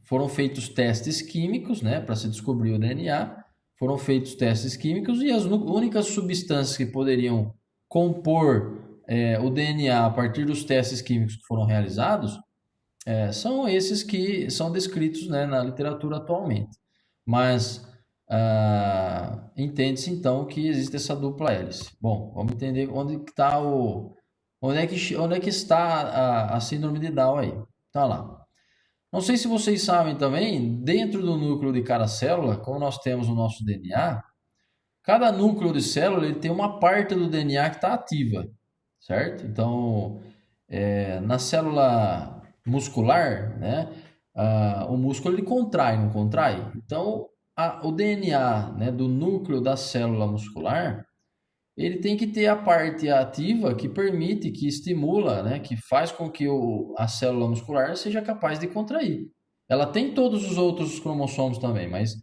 Speaker 1: foram feitos testes químicos, né, para se descobrir o DNA. Foram feitos testes químicos e as únicas substâncias que poderiam compor o DNA a partir dos testes químicos que foram realizados são esses que são descritos, né, na literatura atualmente. Mas entende-se então que existe essa dupla hélice. Bom, vamos entender onde é que está a síndrome de Down aí. Tá lá. Não sei se vocês sabem também, dentro do núcleo de cada célula, como nós temos o nosso DNA, cada núcleo de célula ele tem uma parte do DNA que está ativa, certo? Então, na célula muscular, né, o músculo ele contrai, não contrai? Então, o DNA, né, do núcleo da célula muscular, ele tem que ter a parte ativa que permite, que estimula, né, que faz com que a célula muscular seja capaz de contrair. Ela tem todos os outros cromossomos também, mas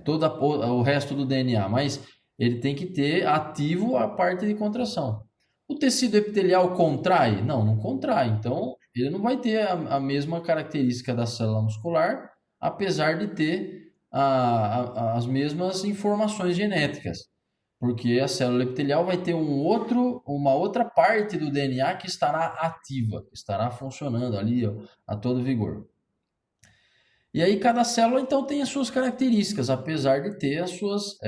Speaker 1: todo o resto do DNA, mas ele tem que ter ativo a parte de contração. O tecido epitelial contrai? Não, não contrai. Então, ele não vai ter a mesma característica da célula muscular, apesar de ter as mesmas informações genéticas. Porque a célula epitelial vai ter uma outra parte do DNA que estará ativa, que estará funcionando ali, ó, a todo vigor. E aí cada célula então tem as suas características, apesar de ter as suas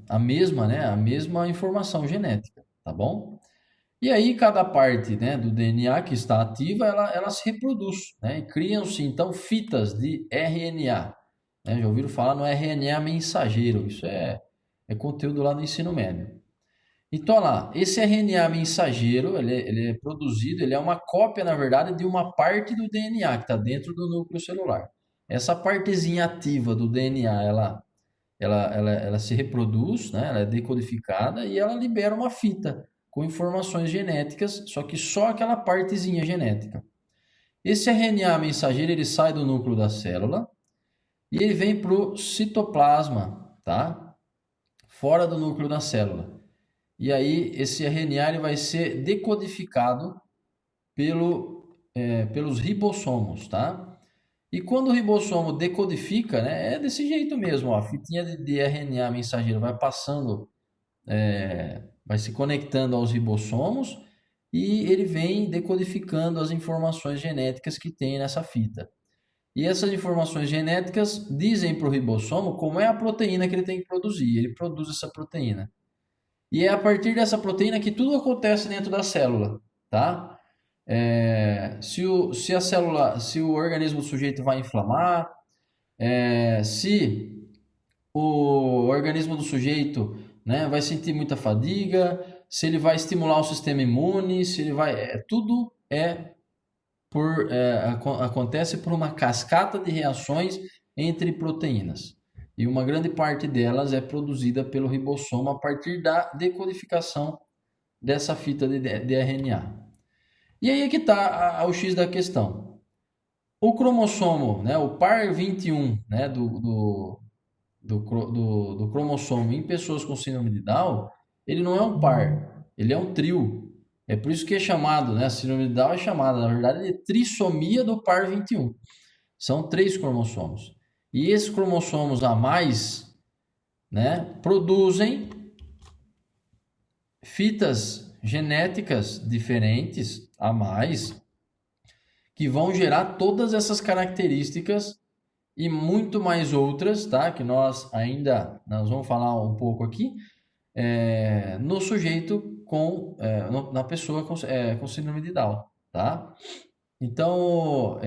Speaker 1: a mesma, né, a mesma informação genética, tá bom? E aí cada parte, né, do DNA que está ativa, ela se reproduz, né, e criam-se então fitas de RNA, né? Já ouviram falar no RNA mensageiro? Isso é conteúdo lá no ensino médio. Então, olha lá, esse RNA mensageiro, ele é produzido, ele é uma cópia, na verdade, de uma parte do DNA que está dentro do núcleo celular. Essa partezinha ativa do DNA, ela se reproduz, né? Ela é decodificada e ela libera uma fita com informações genéticas, só que só aquela partezinha genética. Esse RNA mensageiro, ele sai do núcleo da célula e ele vem para o citoplasma, tá? Fora do núcleo da célula. E aí esse RNA ele vai ser decodificado pelos ribossomos, tá? E quando o ribossomo decodifica, né, é desse jeito mesmo, ó, a fitinha de RNA mensageiro vai passando, vai se conectando aos ribossomos e ele vem decodificando as informações genéticas que tem nessa fita. E essas informações genéticas dizem para o ribossomo como é a proteína que ele tem que produzir. Ele produz essa proteína. E é a partir dessa proteína que tudo acontece dentro da célula, tá? Se o organismo do sujeito vai inflamar, se o organismo do sujeito, né, vai sentir muita fadiga, se ele vai estimular o sistema imune, se ele vai, tudo acontece por uma cascata de reações entre proteínas. E uma grande parte delas é produzida pelo ribossomo a partir da decodificação dessa fita de RNA. E aí é que está o X da questão. O cromossomo, né, o par 21, né, do cromossomo em pessoas com síndrome de Down, ele não é um par, ele é um trio. É por isso que é chamado, né, a síndrome de Down é chamada, na verdade, de trissomia do par 21. São 3 cromossomos. E esses cromossomos a mais, né, produzem fitas genéticas diferentes a mais, que vão gerar todas essas características e muito mais outras, tá? Que nós vamos falar um pouco aqui, no sujeito na pessoa com síndrome de Down, tá? Então,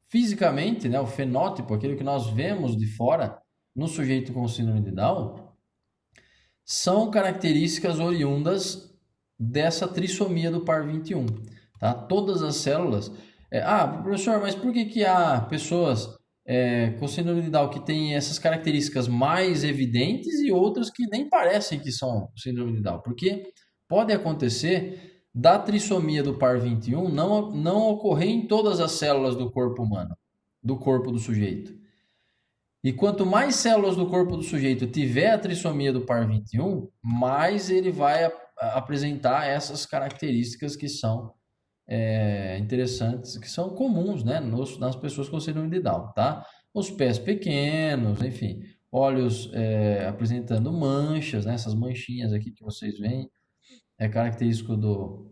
Speaker 1: fisicamente, né, o fenótipo, aquilo que nós vemos de fora no sujeito com síndrome de Down, são características oriundas dessa trissomia do par 21. Tá? Todas as células... professor, mas por que há pessoas com síndrome de Down que têm essas características mais evidentes e outras que nem parecem que são síndrome de Down? Porque pode acontecer da trissomia do par 21 não ocorrer em todas as células do corpo humano, do corpo do sujeito. E quanto mais células do corpo do sujeito tiver a trissomia do par 21, mais ele vai apresentar essas características que são interessantes, que são comuns, né, nas pessoas com síndrome de Down, tá? Os pés pequenos, enfim, olhos apresentando manchas, né, essas manchinhas aqui que vocês veem, é característico do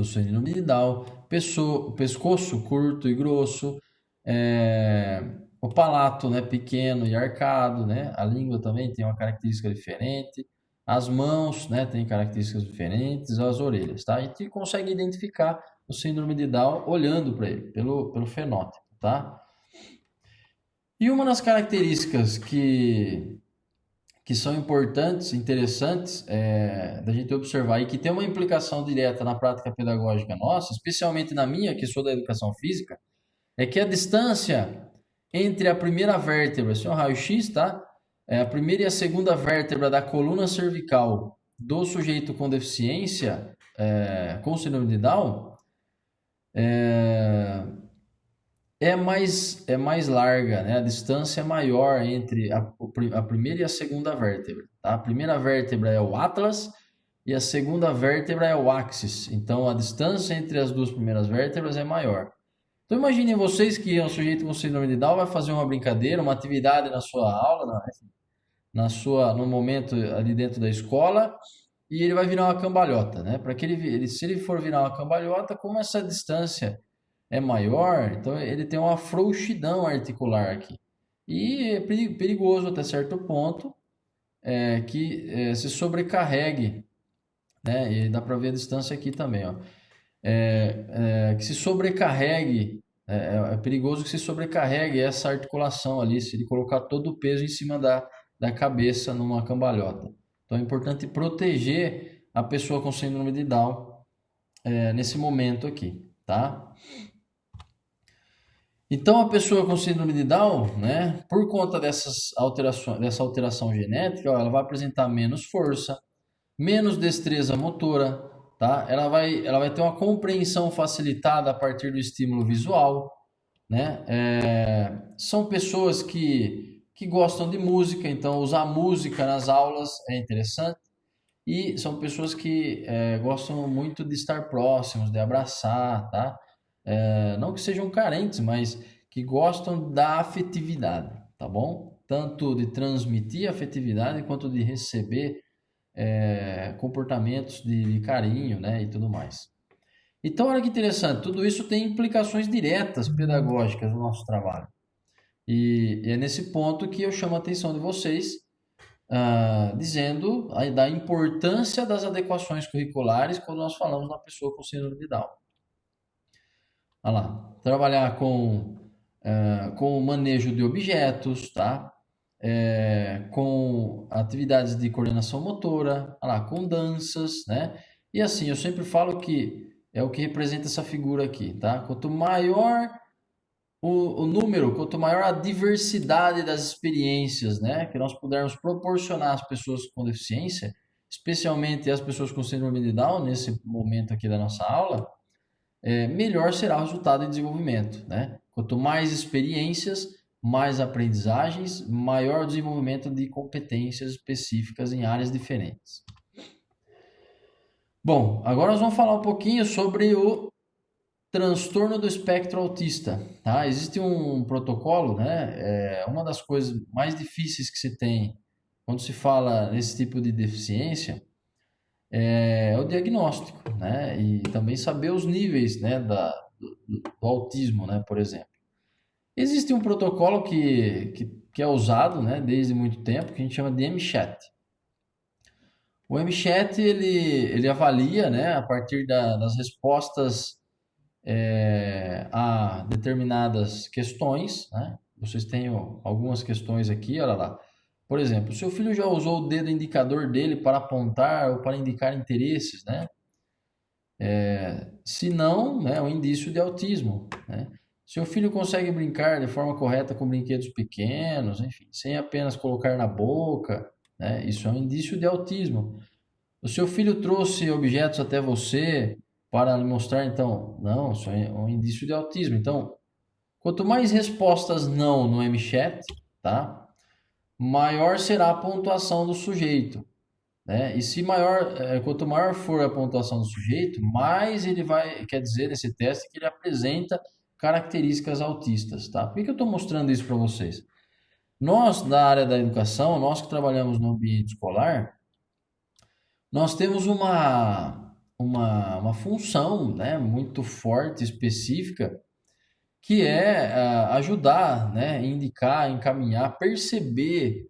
Speaker 1: síndrome de Down, pescoço curto e grosso, o palato, né, pequeno e arcado, né, a língua também tem uma característica diferente, as mãos, né, tem características diferentes, as orelhas, tá? A gente consegue identificar o síndrome de Down olhando para ele, pelo fenótipo, tá? E uma das características que são importantes, interessantes da gente observar e que tem uma implicação direta na prática pedagógica nossa, especialmente na minha, que sou da educação física, é que a distância entre a primeira vértebra, esse é um raio-x, tá? A primeira e a segunda vértebra da coluna cervical do sujeito com deficiência, com síndrome de Down, é mais larga, né? A distância é maior entre a primeira e a segunda vértebra, tá? A primeira vértebra é o atlas e a segunda vértebra é o axis. Então, a distância entre as duas primeiras vértebras é maior. Então, imaginem vocês que um sujeito com síndrome de Down vai fazer uma brincadeira, uma atividade na sua aula, no momento ali dentro da escola, e ele vai virar uma cambalhota, né? Para que se ele for virar uma cambalhota, como essa distância é maior, então ele tem uma frouxidão articular aqui. E é perigoso até certo ponto que se sobrecarregue, né? E dá para ver a distância aqui também, ó. Que se sobrecarregue, é perigoso que se sobrecarregue essa articulação ali, se ele colocar todo o peso em cima da cabeça numa cambalhota. Então é importante proteger a pessoa com síndrome de Down nesse momento aqui, tá? Então, a pessoa com síndrome de Down, né, por conta dessa alteração genética, ela vai apresentar menos força, menos destreza motora, tá? Ela vai ter uma compreensão facilitada a partir do estímulo visual, né? São pessoas que gostam de música, então usar música nas aulas é interessante. E são pessoas que gostam muito de estar próximos, de abraçar, tá? Não que sejam carentes, mas que gostam da afetividade, tá bom? Tanto de transmitir afetividade quanto de receber comportamentos de carinho, né? E tudo mais. Então, olha que interessante, tudo isso tem implicações diretas pedagógicas no nosso trabalho. E é nesse ponto que eu chamo a atenção de vocês, dizendo da importância das adequações curriculares quando nós falamos na pessoa com síndrome de Down. Olha lá, trabalhar com o manejo de objetos, tá? Com atividades de coordenação motora, olha lá, com danças, né? E assim, eu sempre falo que é o que representa essa figura aqui, tá? Quanto maior o número, quanto maior a diversidade das experiências, né, que nós pudermos proporcionar às pessoas com deficiência, especialmente às pessoas com síndrome de Down, nesse momento aqui da nossa aula, melhor será o resultado de desenvolvimento, né? Quanto mais experiências, mais aprendizagens, maior o desenvolvimento de competências específicas em áreas diferentes. Bom, agora nós vamos falar um pouquinho sobre o transtorno do espectro autista, tá? Existe um protocolo, né? Uma das coisas mais difíceis que se tem quando se fala nesse tipo de deficiência é o diagnóstico, né? E também saber os níveis, né, do autismo, né, por exemplo. Existe um protocolo que é usado, né, desde muito tempo, que a gente chama de MCHAT. O MCHAT, ele avalia, né, a partir das respostas a determinadas questões, né? Vocês têm algumas questões aqui, olha lá. Por exemplo, seu filho já usou o dedo indicador dele para apontar ou para indicar interesses, né? Se não, né, é um indício de autismo, né? Seu filho consegue brincar de forma correta com brinquedos pequenos, enfim, sem apenas colocar na boca, né? Isso é um indício de autismo. O seu filho trouxe objetos até você para lhe mostrar, então, não, isso é um indício de autismo. Então, quanto mais respostas não no MCHAT, tá? Maior será a pontuação do sujeito. né? E se quanto maior for a pontuação do sujeito, mais ele vai, quer dizer, nesse teste, que ele apresenta características autistas, tá? Por que eu estou mostrando isso para vocês? Nós, da área da educação, nós que trabalhamos no ambiente escolar, nós temos uma função, né, muito forte, específica, que é ajudar, né, indicar, encaminhar, perceber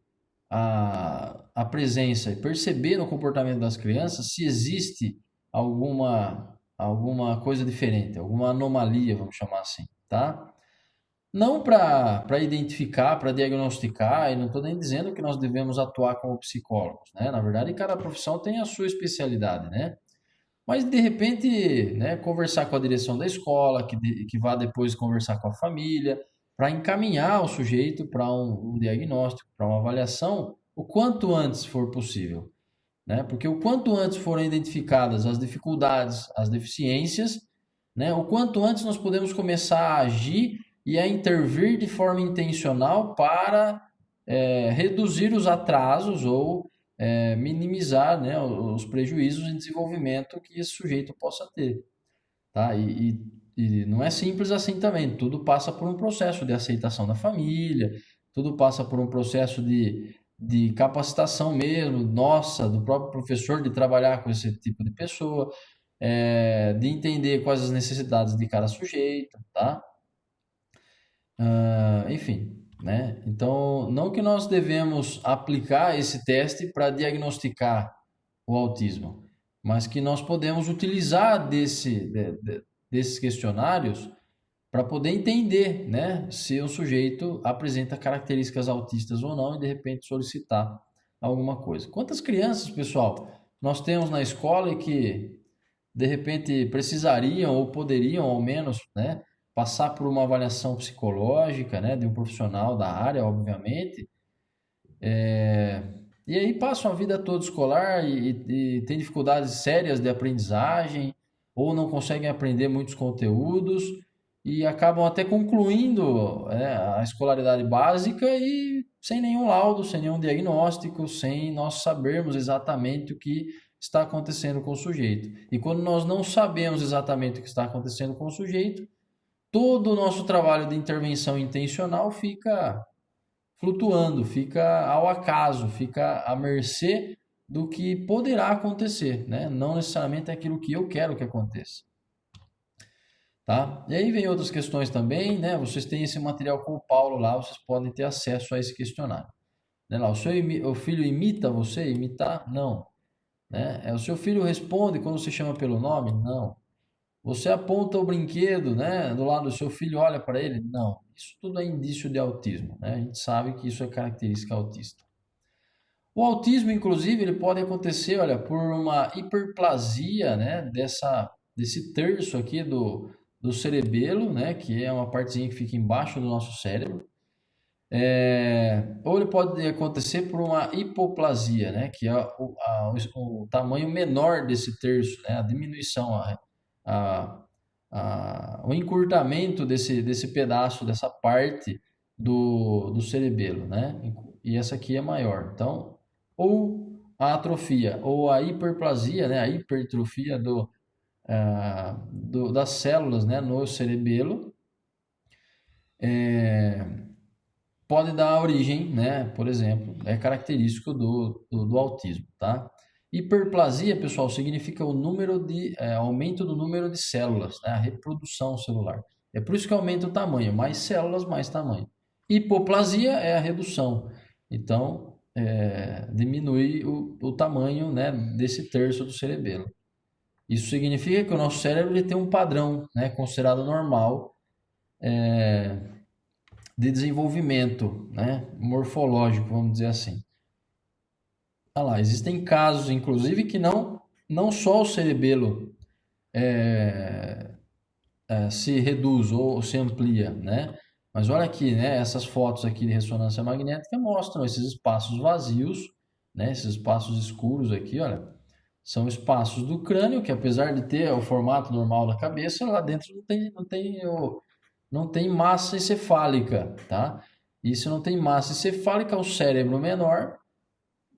Speaker 1: a presença e perceber no comportamento das crianças se existe alguma coisa diferente, alguma anomalia, vamos chamar assim, tá? Não para identificar, para diagnosticar, e não estou nem dizendo que nós devemos atuar como psicólogos, né? Na verdade, cada profissão tem a sua especialidade, né? Mas de repente, né, conversar com a direção da escola, que vá depois conversar com a família, para encaminhar o sujeito para um diagnóstico, para uma avaliação, o quanto antes for possível, né? Porque o quanto antes forem identificadas as dificuldades, as deficiências, né, o quanto antes nós podemos começar a agir e a intervir de forma intencional para reduzir os atrasos ou minimizar, né, os prejuízos em desenvolvimento que esse sujeito possa ter, tá? E não é simples assim também. Tudo passa por um processo de aceitação da família, tudo passa por um processo de capacitação mesmo, nossa, do próprio professor, de trabalhar com esse tipo de pessoa, de entender quais as necessidades de cada sujeito, tá? Enfim, né? Então, não que nós devemos aplicar esse teste para diagnosticar o autismo, mas que nós podemos utilizar desses questionários para poder entender, né, se o sujeito apresenta características autistas ou não e de repente solicitar alguma coisa. Quantas crianças, pessoal, nós temos na escola e que de repente precisariam ou poderiam ao menos, né, passar por uma avaliação psicológica, né, de um profissional da área, obviamente, e aí passam a vida toda escolar e tem dificuldades sérias de aprendizagem, ou não conseguem aprender muitos conteúdos e acabam até concluindo a escolaridade básica e sem nenhum laudo, sem nenhum diagnóstico, sem nós sabermos exatamente o que está acontecendo com o sujeito. E quando nós não sabemos exatamente o que está acontecendo com o sujeito, todo o nosso trabalho de intervenção intencional fica flutuando, fica ao acaso, fica à mercê do que poderá acontecer, né? Não necessariamente aquilo que eu quero que aconteça, tá? E aí vem outras questões também, né? Vocês têm esse material com o Paulo lá, vocês podem ter acesso a esse questionário. Né? Lá, o filho imita você? Imitar? Não. Né? O seu filho responde quando você chama pelo nome? Não. Você aponta o brinquedo, né, do lado do seu filho, olha para ele? Não. Isso tudo é indício de autismo, né? A gente sabe que isso é característica autista. O autismo, inclusive, ele pode acontecer, olha, por uma hiperplasia, né, desse terço aqui do cerebelo, né, que é uma partezinha que fica embaixo do nosso cérebro. Ou ele pode acontecer por uma hipoplasia, né, que é o tamanho menor desse terço, né, a diminuição, a, o encurtamento desse pedaço, dessa parte do cerebelo, né? E essa aqui é maior. Então, ou a atrofia, ou a hiperplasia, né? A hipertrofia das células, né? No cerebelo, pode dar origem, né? Por exemplo, é característico do autismo, tá? Hiperplasia, pessoal, significa o número aumento do número de células, né? A reprodução celular. É por isso que aumenta o tamanho, mais células, mais tamanho. Hipoplasia é a redução. Então, diminui o tamanho, né, desse terço do cerebelo. Isso significa que o nosso cérebro ele tem um padrão, né, considerado normal, de desenvolvimento, né, morfológico, vamos dizer assim. Olha lá, existem casos, inclusive, que não só o cerebelo se reduz ou se amplia, né? Mas olha aqui, né? Essas fotos aqui de ressonância magnética mostram esses espaços vazios, né? Esses espaços escuros aqui, olha, são espaços do crânio que, apesar de ter o formato normal da cabeça, lá dentro não tem massa encefálica, tá? E se não tem massa encefálica, o cérebro menor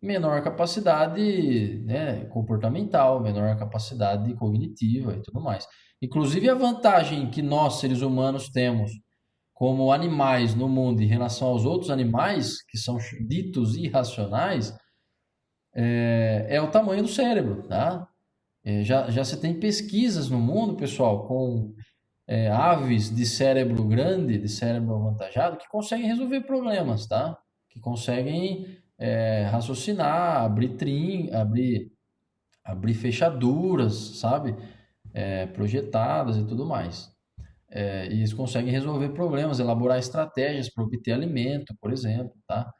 Speaker 1: menor capacidade, né, comportamental, menor capacidade cognitiva e tudo mais. Inclusive a vantagem que nós, seres humanos, temos como animais no mundo em relação aos outros animais, que são ditos irracionais, é o tamanho do cérebro, tá? Já se tem pesquisas no mundo, pessoal, com aves de cérebro grande, de cérebro avantajado, que conseguem resolver problemas, tá? Que conseguem raciocinar, abrir fechaduras, sabe? Projetadas e tudo mais. E eles conseguem resolver problemas, elaborar estratégias para obter alimento, por exemplo, tá?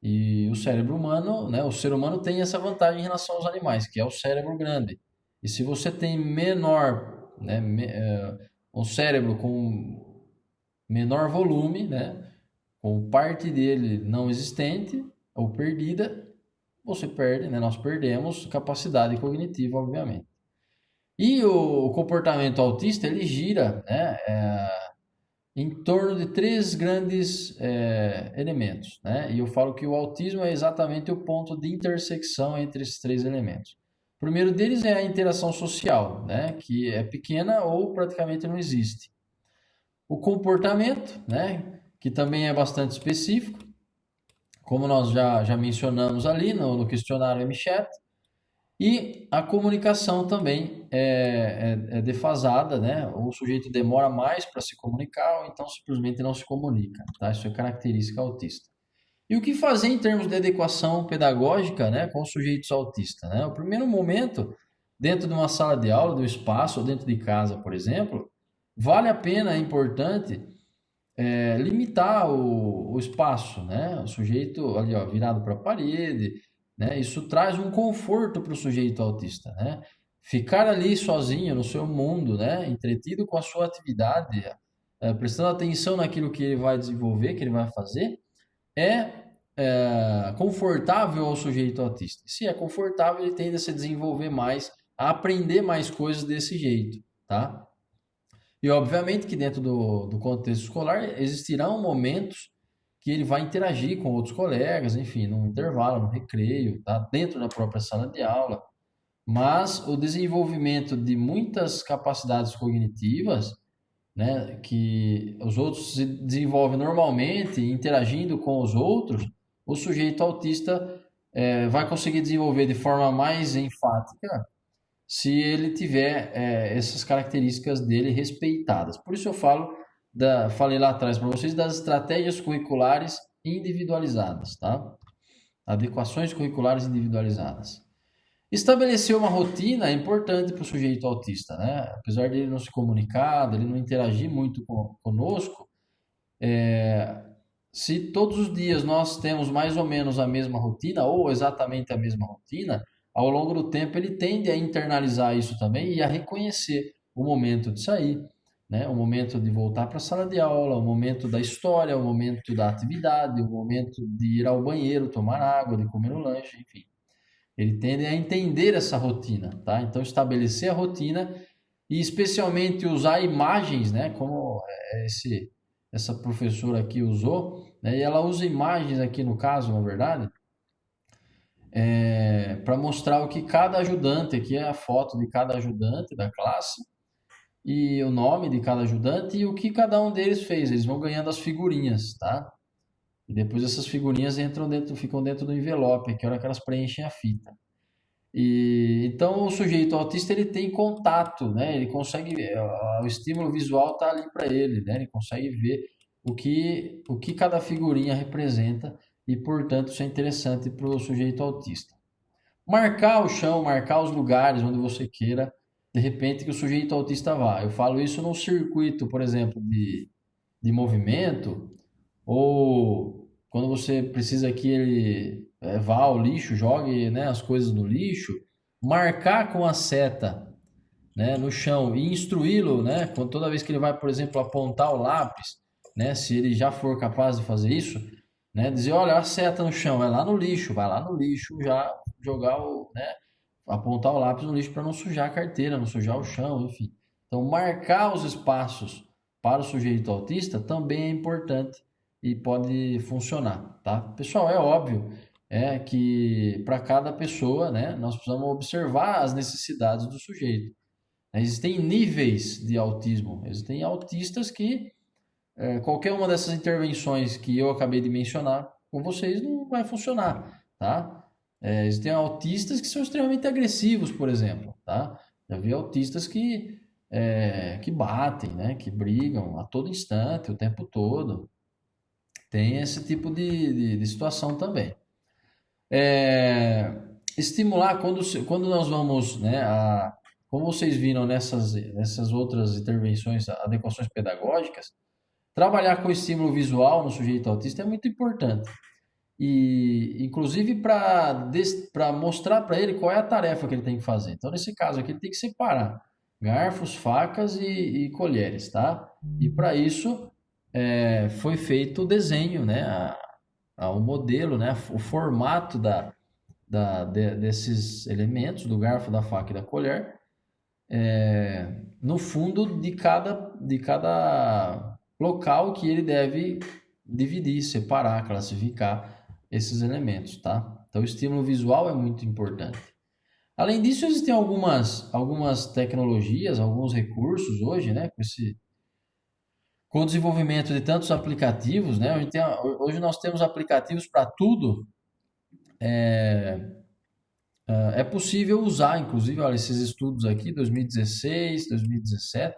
Speaker 1: E o cérebro humano, né? O ser humano tem essa vantagem em relação aos animais, que é o cérebro grande. E se você tem menor, né, um cérebro com menor volume, né, com parte dele não existente ou perdida, você perde, né, nós perdemos capacidade cognitiva, obviamente. E o comportamento autista, ele gira, né, em torno de três grandes elementos, né? E eu falo que o autismo é exatamente o ponto de intersecção entre esses três elementos. O primeiro deles é a interação social, né? Que é pequena ou praticamente não existe. O comportamento, né? Que também é bastante específico, como nós já mencionamos ali no questionário MChat. E a comunicação também é defasada, né? O sujeito demora mais para se comunicar, ou então simplesmente não se comunica, tá? Isso é característica autista. E o que fazer em termos de adequação pedagógica, né, com os sujeitos autistas, né? O primeiro momento, dentro de uma sala de aula, do espaço, ou dentro de casa, por exemplo, vale a pena, é importante, limitar o espaço, né? O sujeito ali, ó, virado para a parede, né? Isso traz um conforto para o sujeito autista, né? Ficar ali sozinho no seu mundo, né? Entretido com a sua atividade, prestando atenção naquilo que ele vai desenvolver, que ele vai fazer, confortável ao sujeito autista. Se é confortável, ele tende a se desenvolver mais, a aprender mais coisas desse jeito, tá? E obviamente que dentro do contexto escolar existirão momentos que ele vai interagir com outros colegas, enfim, no intervalo, no recreio, tá? Dentro da própria sala de aula. Mas o desenvolvimento de muitas capacidades cognitivas, né, que os outros se desenvolvem normalmente, interagindo com os outros, o sujeito autista vai conseguir desenvolver de forma mais enfática se ele tiver essas características dele respeitadas. Por isso eu falei lá atrás para vocês das estratégias curriculares individualizadas, tá? Adequações curriculares individualizadas. Estabelecer uma rotina é importante para o sujeito autista, né? Apesar dele não se comunicar, dele não interagir muito conosco, se todos os dias nós temos mais ou menos a mesma rotina, ou exatamente a mesma rotina, ao longo do tempo ele tende a internalizar isso também e a reconhecer o momento de sair, né? O momento de voltar para a sala de aula, o momento da história, o momento da atividade, o momento de ir ao banheiro, tomar água, de comer o lanche, enfim. Ele tende a entender essa rotina, tá? Então estabelecer a rotina e especialmente usar imagens, né? Como essa professora aqui usou, né? E ela usa imagens aqui no caso, na verdade, para mostrar o que cada ajudante, aqui é a foto de cada ajudante da classe, e o nome de cada ajudante e o que cada um deles fez. Eles vão ganhando as figurinhas, tá? E depois essas figurinhas ficam dentro do envelope, que é a hora que elas preenchem a fita. E então o sujeito autista ele tem contato, né? Ele consegue, o estímulo visual está ali para ele, né? Ele consegue ver o que cada figurinha representa e, portanto, isso é interessante para o sujeito autista. Marcar o chão, marcar os lugares onde você queira, de repente, que o sujeito autista vá. Eu falo isso num circuito, por exemplo, de movimento, ou quando você precisa que ele vá ao lixo, jogue, né, as coisas no lixo, marcar com a seta, né, no chão e instruí-lo, né, toda vez que ele vai, por exemplo, apontar o lápis, né, se ele já for capaz de fazer isso, né, dizer, olha, a seta no chão, vai lá no lixo já jogar né, apontar o lápis no lixo para não sujar a carteira, não sujar o chão, enfim. Então, marcar os espaços para o sujeito autista também é importante e pode funcionar, tá? Pessoal, é óbvio é que para cada pessoa, né, nós precisamos observar as necessidades do sujeito. Existem níveis de autismo, existem autistas que qualquer uma dessas intervenções que eu acabei de mencionar com vocês não vai funcionar, tá? Existem autistas que são extremamente agressivos, por exemplo, tá? Já vi autistas que batem, né? Que brigam a todo instante, o tempo todo. Tem esse tipo de situação também. Estimular, quando nós vamos, né, como vocês viram nessas outras intervenções, adequações pedagógicas, trabalhar com estímulo visual no sujeito autista é muito importante. E, inclusive, para mostrar para ele qual é a tarefa que ele tem que fazer. Então, nesse caso aqui, ele tem que separar garfos, facas e colheres, tá? E para isso foi feito o desenho, né? O modelo, né? O formato desses elementos, do garfo, da faca e da colher, no fundo de cada local que ele deve dividir, separar, classificar esses elementos, tá? Então, o estímulo visual é muito importante. Além disso, existem algumas tecnologias, alguns recursos hoje, né? Com o desenvolvimento de tantos aplicativos, né? Hoje nós temos aplicativos para tudo. É possível usar, inclusive, olha, esses estudos aqui, 2016, 2017,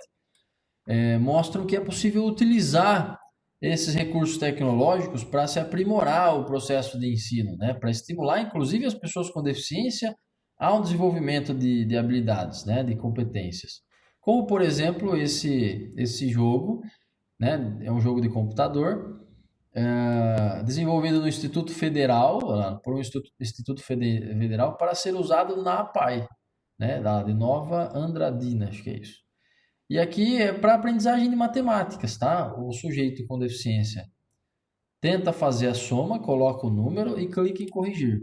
Speaker 1: mostram que é possível utilizar esses recursos tecnológicos para se aprimorar o processo de ensino, né? Para estimular, inclusive, as pessoas com deficiência ao desenvolvimento de habilidades, né? De competências. Como, por exemplo, esse jogo, né? É um jogo de computador, desenvolvido no Instituto Federal, por um Instituto Federal, para ser usado na APAE, né? De Nova Andradina, acho que é isso. E aqui é para aprendizagem de matemáticas, tá? O sujeito com deficiência tenta fazer a soma, coloca o número e clica em corrigir,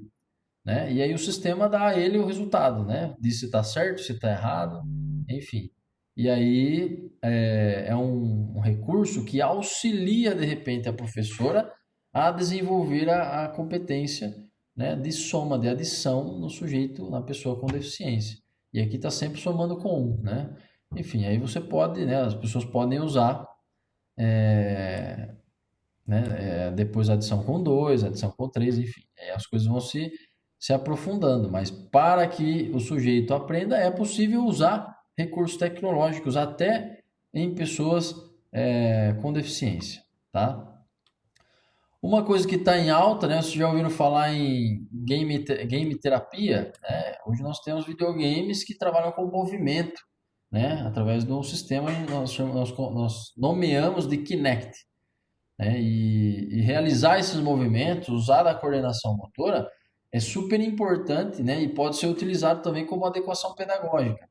Speaker 1: né? E aí o sistema dá a ele o resultado, né? Diz se está certo, se está errado, enfim. E aí é um recurso que auxilia, de repente, a professora a desenvolver a competência, né, de soma, de adição no sujeito, na pessoa com deficiência. E aqui está sempre somando com 1, né? Enfim, aí você pode, né, as pessoas podem usar, depois adição com 2, adição com 3, enfim. Aí as coisas vão se aprofundando, mas para que o sujeito aprenda, é possível usar recursos tecnológicos até em pessoas com deficiência, tá? Uma coisa que está em alta, né? Vocês já ouviram falar em game terapia, né? Hoje nós temos videogames que trabalham com movimento, né? Através de um sistema que nós nomeamos de Kinect, né? E realizar esses movimentos, usar a coordenação motora, é super importante, né? E pode ser utilizado também como adequação pedagógica.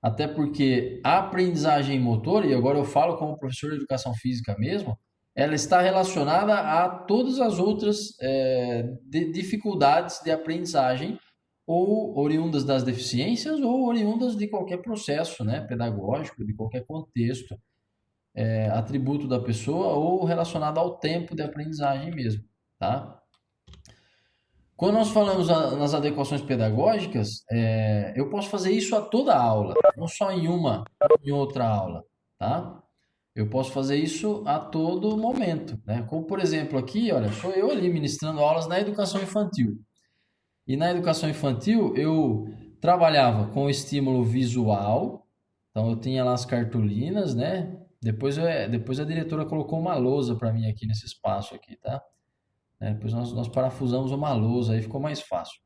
Speaker 1: Até porque a aprendizagem motora, e agora eu falo como professor de educação física mesmo, ela está relacionada a todas as outras dificuldades de aprendizagem, ou oriundas das deficiências, ou oriundas de qualquer processo, né, pedagógico, de qualquer contexto, atributo da pessoa, ou relacionado ao tempo de aprendizagem mesmo, tá? Quando nós falamos nas adequações pedagógicas, eu posso fazer isso a toda aula, não só em uma ou em outra aula, tá? Eu posso fazer isso a todo momento, né? Como, por exemplo, aqui, olha, sou eu ali ministrando aulas na educação infantil. E na educação infantil eu trabalhava com estímulo visual, então eu tinha lá as cartolinas, né? Depois a diretora colocou uma lousa para mim aqui nesse espaço aqui, tá? Depois nós parafusamos uma lousa, aí ficou mais fácil.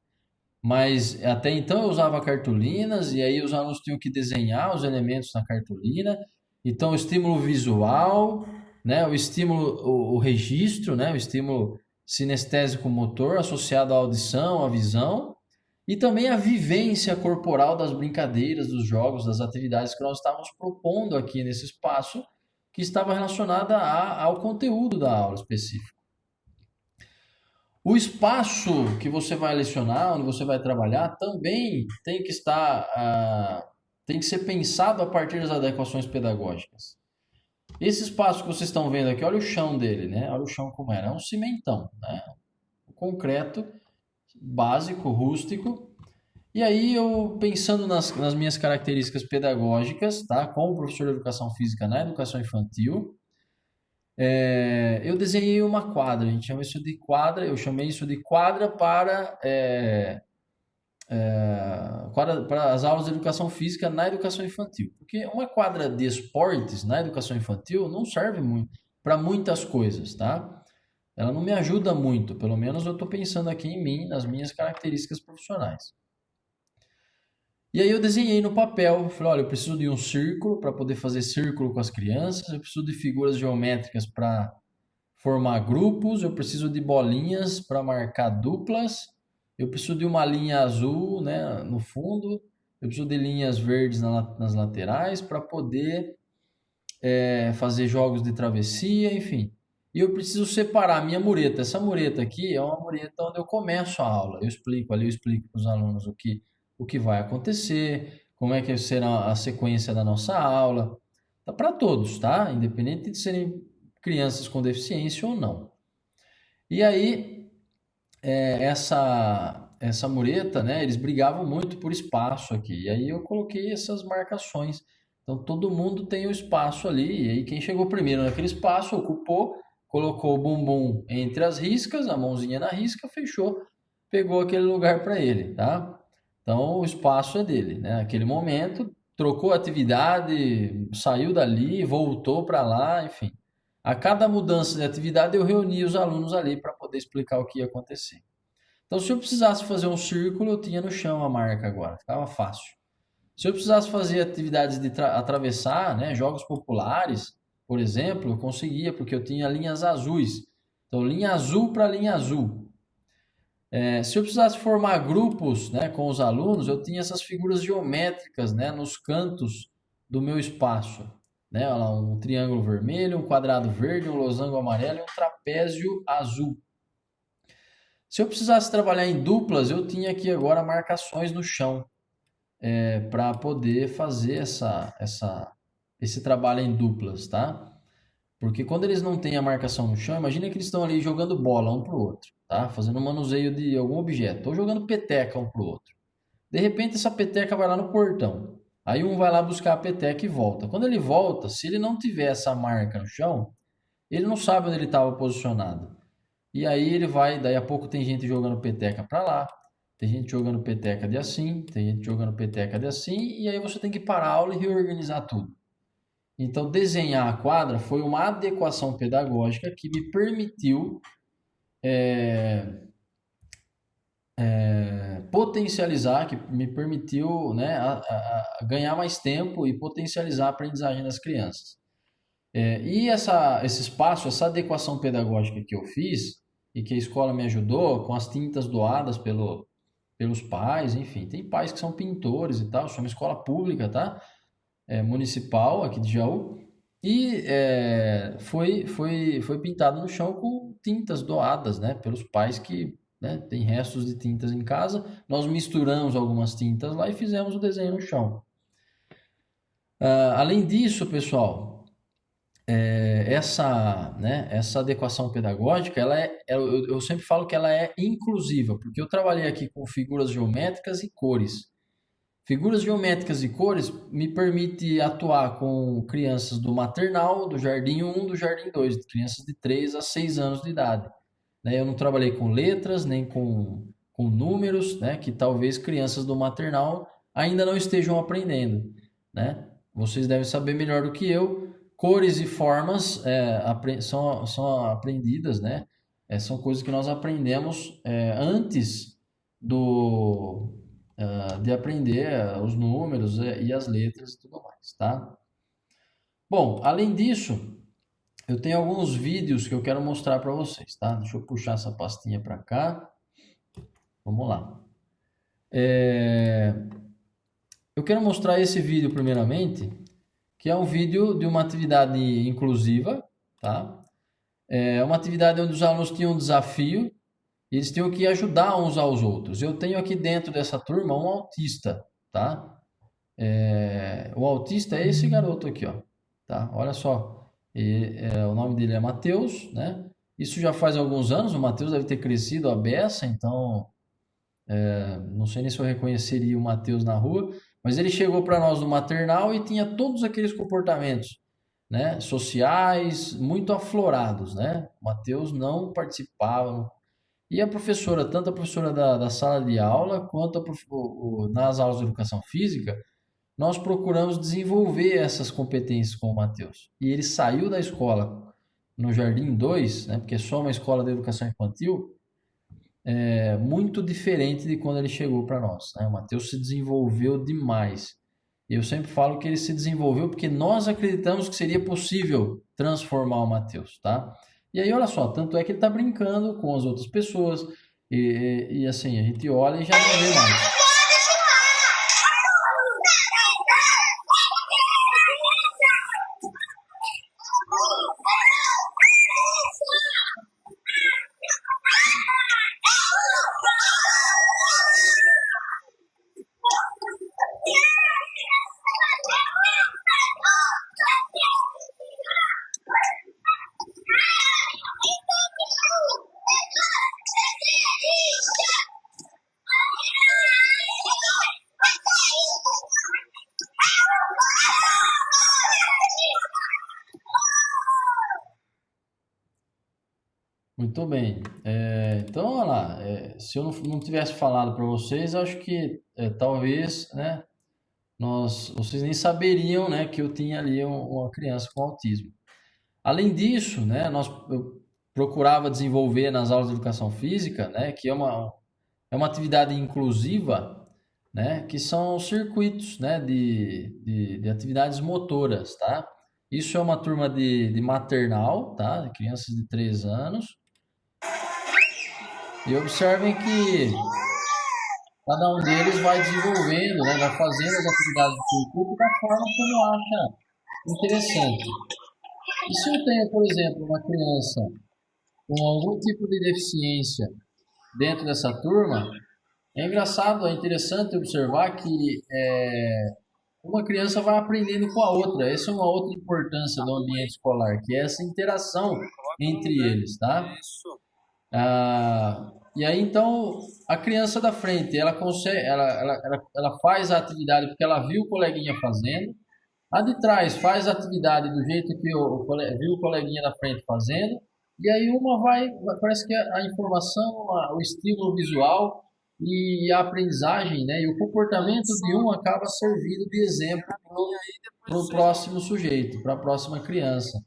Speaker 1: Mas até então eu usava cartolinas e aí os alunos tinham que desenhar os elementos na cartolina. Então, o estímulo visual, né, o estímulo, o registro, né, o estímulo sinestésico motor associado à audição, à visão, e também a vivência corporal das brincadeiras, dos jogos, das atividades que nós estávamos propondo aqui nesse espaço, que estava relacionada ao conteúdo da aula específica. O espaço que você vai lecionar, onde você vai trabalhar, também tem que ser pensado a partir das adequações pedagógicas. Esse espaço que vocês estão vendo aqui, olha o chão dele, né? Olha o chão como era. É um cimentão, né? O concreto básico, rústico. E aí eu, pensando nas minhas características pedagógicas, tá? Como professor de educação física na educação infantil, eu desenhei uma quadra. A gente chama isso de quadra, eu chamei isso de quadra para as aulas de educação física na educação infantil. Porque uma quadra de esportes na educação infantil não serve muito para muitas coisas, tá? Ela não me ajuda muito, pelo menos eu estou pensando aqui em mim, nas minhas características profissionais. E aí eu desenhei no papel, falei, olha, eu preciso de um círculo para poder fazer círculo com as crianças, eu preciso de figuras geométricas para formar grupos, eu preciso de bolinhas para marcar duplas, eu preciso de uma linha azul, né, no fundo, eu preciso de linhas verdes nas laterais para poder fazer jogos de travessia, enfim. E eu preciso separar a minha mureta. Essa mureta aqui é uma mureta onde eu começo a aula. Eu explico ali, eu explico para os alunos o que vai acontecer, como é que será a sequência da nossa aula. Tá para todos, tá? Independente de serem crianças com deficiência ou não. E aí, essa mureta, né? Eles brigavam muito por espaço aqui. E aí eu coloquei essas marcações. Então todo mundo tem o espaço ali. E aí quem chegou primeiro naquele espaço ocupou, colocou o bumbum entre as riscas, a mãozinha na risca, fechou, pegou aquele lugar para ele, tá? Então o espaço é dele, né? Naquele momento, trocou a atividade, saiu dali, voltou para lá, enfim. A cada mudança de atividade eu reuni os alunos ali para poder explicar o que ia acontecer. Então, se eu precisasse fazer um círculo, eu tinha no chão a marca agora, ficava fácil. Se eu precisasse fazer atividades de atravessar, né, jogos populares, por exemplo, eu conseguia, porque eu tinha linhas azuis. Então, linha azul para linha azul. Se eu precisasse formar grupos, né, com os alunos, eu tinha essas figuras geométricas, né, nos cantos do meu espaço. Né, olha lá, um triângulo vermelho, um quadrado verde, um losango amarelo e um trapézio azul. Se eu precisasse trabalhar em duplas, eu tinha aqui agora marcações no chão para poder fazer esse trabalho em duplas, tá? Porque quando eles não têm a marcação no chão, imagina que eles estão ali jogando bola um pro outro, tá? Fazendo manuseio de algum objeto, ou jogando peteca um pro outro. De repente essa peteca vai lá no portão. Aí um vai lá buscar a peteca e volta. Quando ele volta, se ele não tiver essa marca no chão, ele não sabe onde ele estava posicionado. E aí ele vai, daí a pouco tem gente jogando peteca para lá, tem gente jogando peteca de assim, tem gente jogando peteca de assim, e aí você tem que parar a aula e reorganizar tudo. Então, desenhar a quadra foi uma adequação pedagógica que me permitiu potencializar, que me permitiu, né, ganhar mais tempo e potencializar a aprendizagem das crianças. E esse espaço, essa adequação pedagógica que eu fiz e que a escola me ajudou com as tintas doadas pelos pais, enfim, tem pais que são pintores e tal, sou uma escola pública, tá? Municipal aqui de Jaú, e foi pintado no chão com tintas doadas, né, pelos pais que, né, tem restos de tintas em casa. Nós misturamos algumas tintas lá e fizemos o desenho no chão. Além disso, pessoal, essa adequação pedagógica, eu sempre falo que ela é inclusiva, porque eu trabalhei aqui com figuras geométricas e cores. Figuras geométricas e cores me permite atuar com crianças do maternal, do jardim 1, do jardim 2, crianças de 3 a 6 anos de idade. Né? Eu não trabalhei com letras, nem com números, né? Que talvez crianças do maternal ainda não estejam aprendendo. Né? Vocês devem saber melhor do que eu. Cores e formas são aprendidas, né? São coisas que nós aprendemos antes de aprender os números e as letras e tudo mais, tá? Bom, além disso, eu tenho alguns vídeos que eu quero mostrar para vocês, tá? Deixa eu puxar essa pastinha para cá. Vamos lá. Eu quero mostrar esse vídeo primeiramente, que é um vídeo de uma atividade inclusiva, tá? É uma atividade onde os alunos tinham um desafio e eles tinham que ajudar uns aos outros. Eu tenho aqui dentro dessa turma um autista, tá? O autista é esse garoto aqui, ó, tá? Olha só, o nome dele é Matheus, né? Isso já faz alguns anos, o Matheus deve ter crescido a beça, então Não sei nem se eu reconheceria o Matheus na rua, mas ele chegou para nós no maternal e tinha todos aqueles comportamentos, né, sociais muito aflorados, né? O Matheus não participava. E a professora, tanto a professora da sala de aula, quanto nas aulas de educação física, nós procuramos desenvolver essas competências com o Matheus. E ele saiu da escola no Jardim 2, né, porque é só uma escola de educação infantil, muito diferente de quando ele chegou para nós, né? O Matheus se desenvolveu demais. E eu sempre falo que ele se desenvolveu porque nós acreditamos que seria possível transformar o Matheus, tá? E aí, olha só, tanto é que ele está brincando com as outras pessoas e assim, a gente olha e já não vê mais. Muito bem. Então, olha lá, se eu não tivesse falado para vocês, acho que talvez, né, vocês nem saberiam, né, que eu tinha ali uma criança com autismo. Além disso, né, eu procurava desenvolver nas aulas de educação física, né, que é uma atividade inclusiva, né, que são circuitos, né, de atividades motoras, tá? Isso é uma turma de maternal, tá? De crianças de 3 anos. E observem que cada um deles vai desenvolvendo, né, vai fazendo as atividades do circuito da forma como acha interessante. E se eu tenho, por exemplo, uma criança com algum tipo de deficiência dentro dessa turma, é engraçado, é interessante observar que uma criança vai aprendendo com a outra. Essa é uma outra importância do ambiente escolar, que é essa interação entre eles, tá? E aí, então, a criança da frente, ela consegue, ela faz a atividade porque ela viu o coleguinha fazendo. A de trás faz a atividade do jeito que viu o coleguinha da frente fazendo. E aí uma parece que a informação, o estímulo visual e a aprendizagem, né, e o comportamento de um acaba servindo de exemplo para o próximo sujeito, para a próxima criança.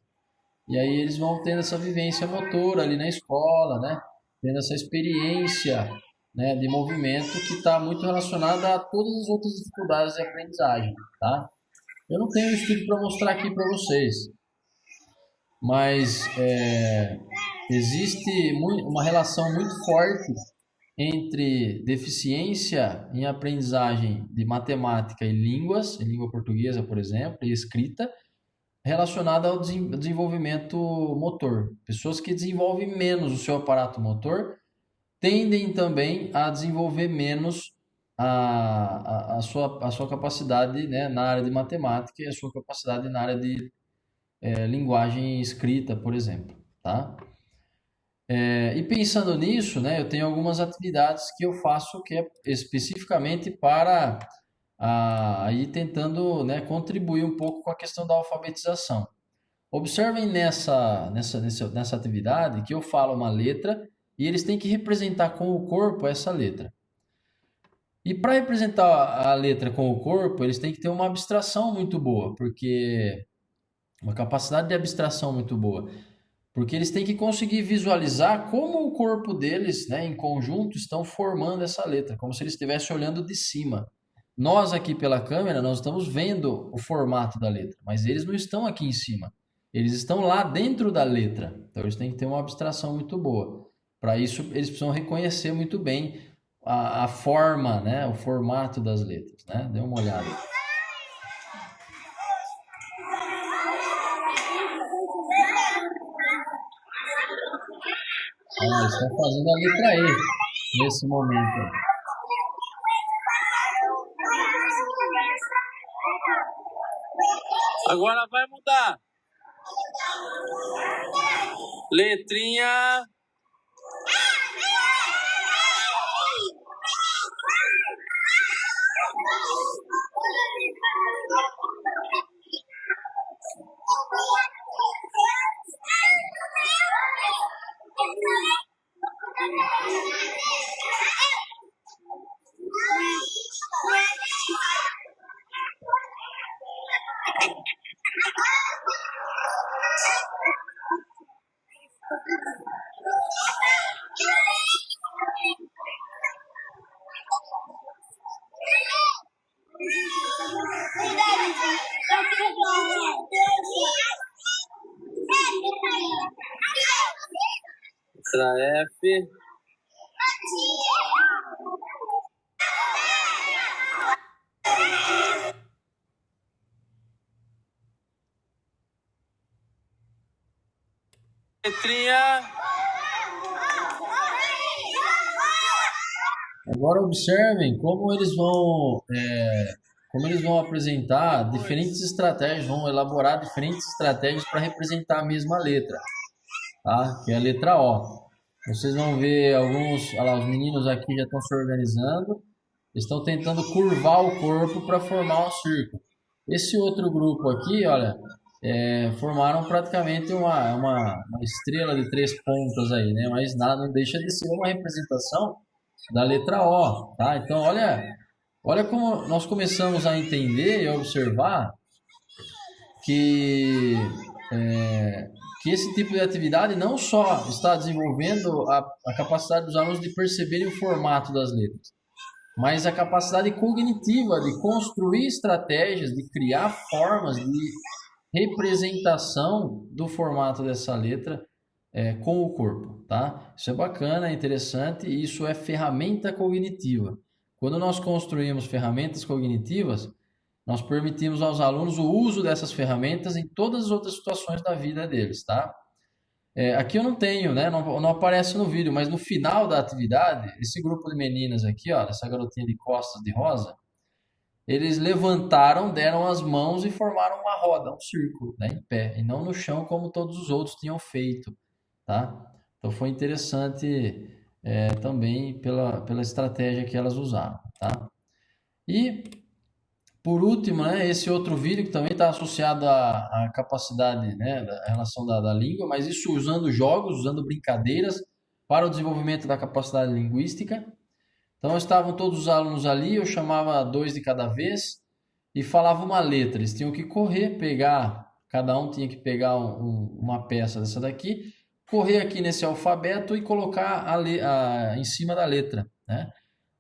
Speaker 1: E aí eles vão tendo essa vivência motora ali na escola, né? Tendo essa experiência, né, de movimento que está muito relacionada a todas as outras dificuldades de aprendizagem, tá? Eu não tenho um estudo para mostrar aqui para vocês, mas existe uma relação muito forte entre deficiência em aprendizagem de matemática e línguas, em língua portuguesa, por exemplo, e escrita, relacionada ao desenvolvimento motor. Pessoas que desenvolvem menos o seu aparato motor tendem também a desenvolver menos a sua capacidade, né, na área de matemática e a sua capacidade na área de linguagem escrita, por exemplo, tá? E pensando nisso, né, eu tenho algumas atividades que eu faço que é especificamente para aí tentando, né, contribuir um pouco com a questão da alfabetização. Observem nessa atividade que eu falo uma letra e eles têm que representar com o corpo essa letra. E para representar a letra com o corpo, eles têm que ter uma abstração muito boa, porque uma capacidade de abstração muito boa, porque eles têm que conseguir visualizar como o corpo deles, né, em conjunto, estão formando essa letra, como se eles estivessem olhando de cima. Nós aqui pela câmera, nós estamos vendo o formato da letra, mas eles não estão aqui em cima. Eles estão lá dentro da letra. Então eles têm que ter uma abstração muito boa. Para isso, eles precisam reconhecer muito bem a forma, né, o formato das letras, né? Dê uma olhada. Eles estão fazendo a letra E nesse momento.
Speaker 2: Agora vai mudar. Letrinha
Speaker 1: Letra F. Letrinha. Agora observem como eles vão apresentar diferentes estratégias, vão elaborar diferentes estratégias para representar a mesma letra, tá? Que é a letra O. Vocês vão ver alguns, olha lá, os meninos aqui já estão se organizando, estão tentando curvar o corpo para formar um círculo. Esse outro grupo aqui, olha, formaram praticamente uma estrela de 3 pontas aí, né? Mas nada, não deixa de ser uma representação da letra O, tá? Então, olha como nós começamos a entender e a observar que esse tipo de atividade não só está desenvolvendo a capacidade dos alunos de perceberem o formato das letras, mas a capacidade cognitiva de construir estratégias, de criar formas de representação do formato dessa letra com o corpo, tá? Isso é bacana, é interessante e isso é ferramenta cognitiva. Quando nós construímos ferramentas cognitivas, nós permitimos aos alunos o uso dessas ferramentas em todas as outras situações da vida deles, tá? Aqui eu não tenho, né? Não aparece no vídeo, mas no final da atividade, esse grupo de meninas aqui, ó, essa garotinha de costas de rosa, eles levantaram, deram as mãos e formaram uma roda, um círculo, né, em pé, e não no chão como todos os outros tinham feito, tá? Então foi interessante também pela estratégia que elas usaram, tá? E por último, né, esse outro vídeo que também está associado à capacidade, né, à relação da língua, mas isso usando jogos, usando brincadeiras para o desenvolvimento da capacidade linguística. Então estavam todos os alunos ali, eu chamava 2 de cada vez e falava uma letra. Eles tinham que correr, cada um tinha que pegar uma peça dessa daqui, correr aqui nesse alfabeto e colocar em cima da letra, né,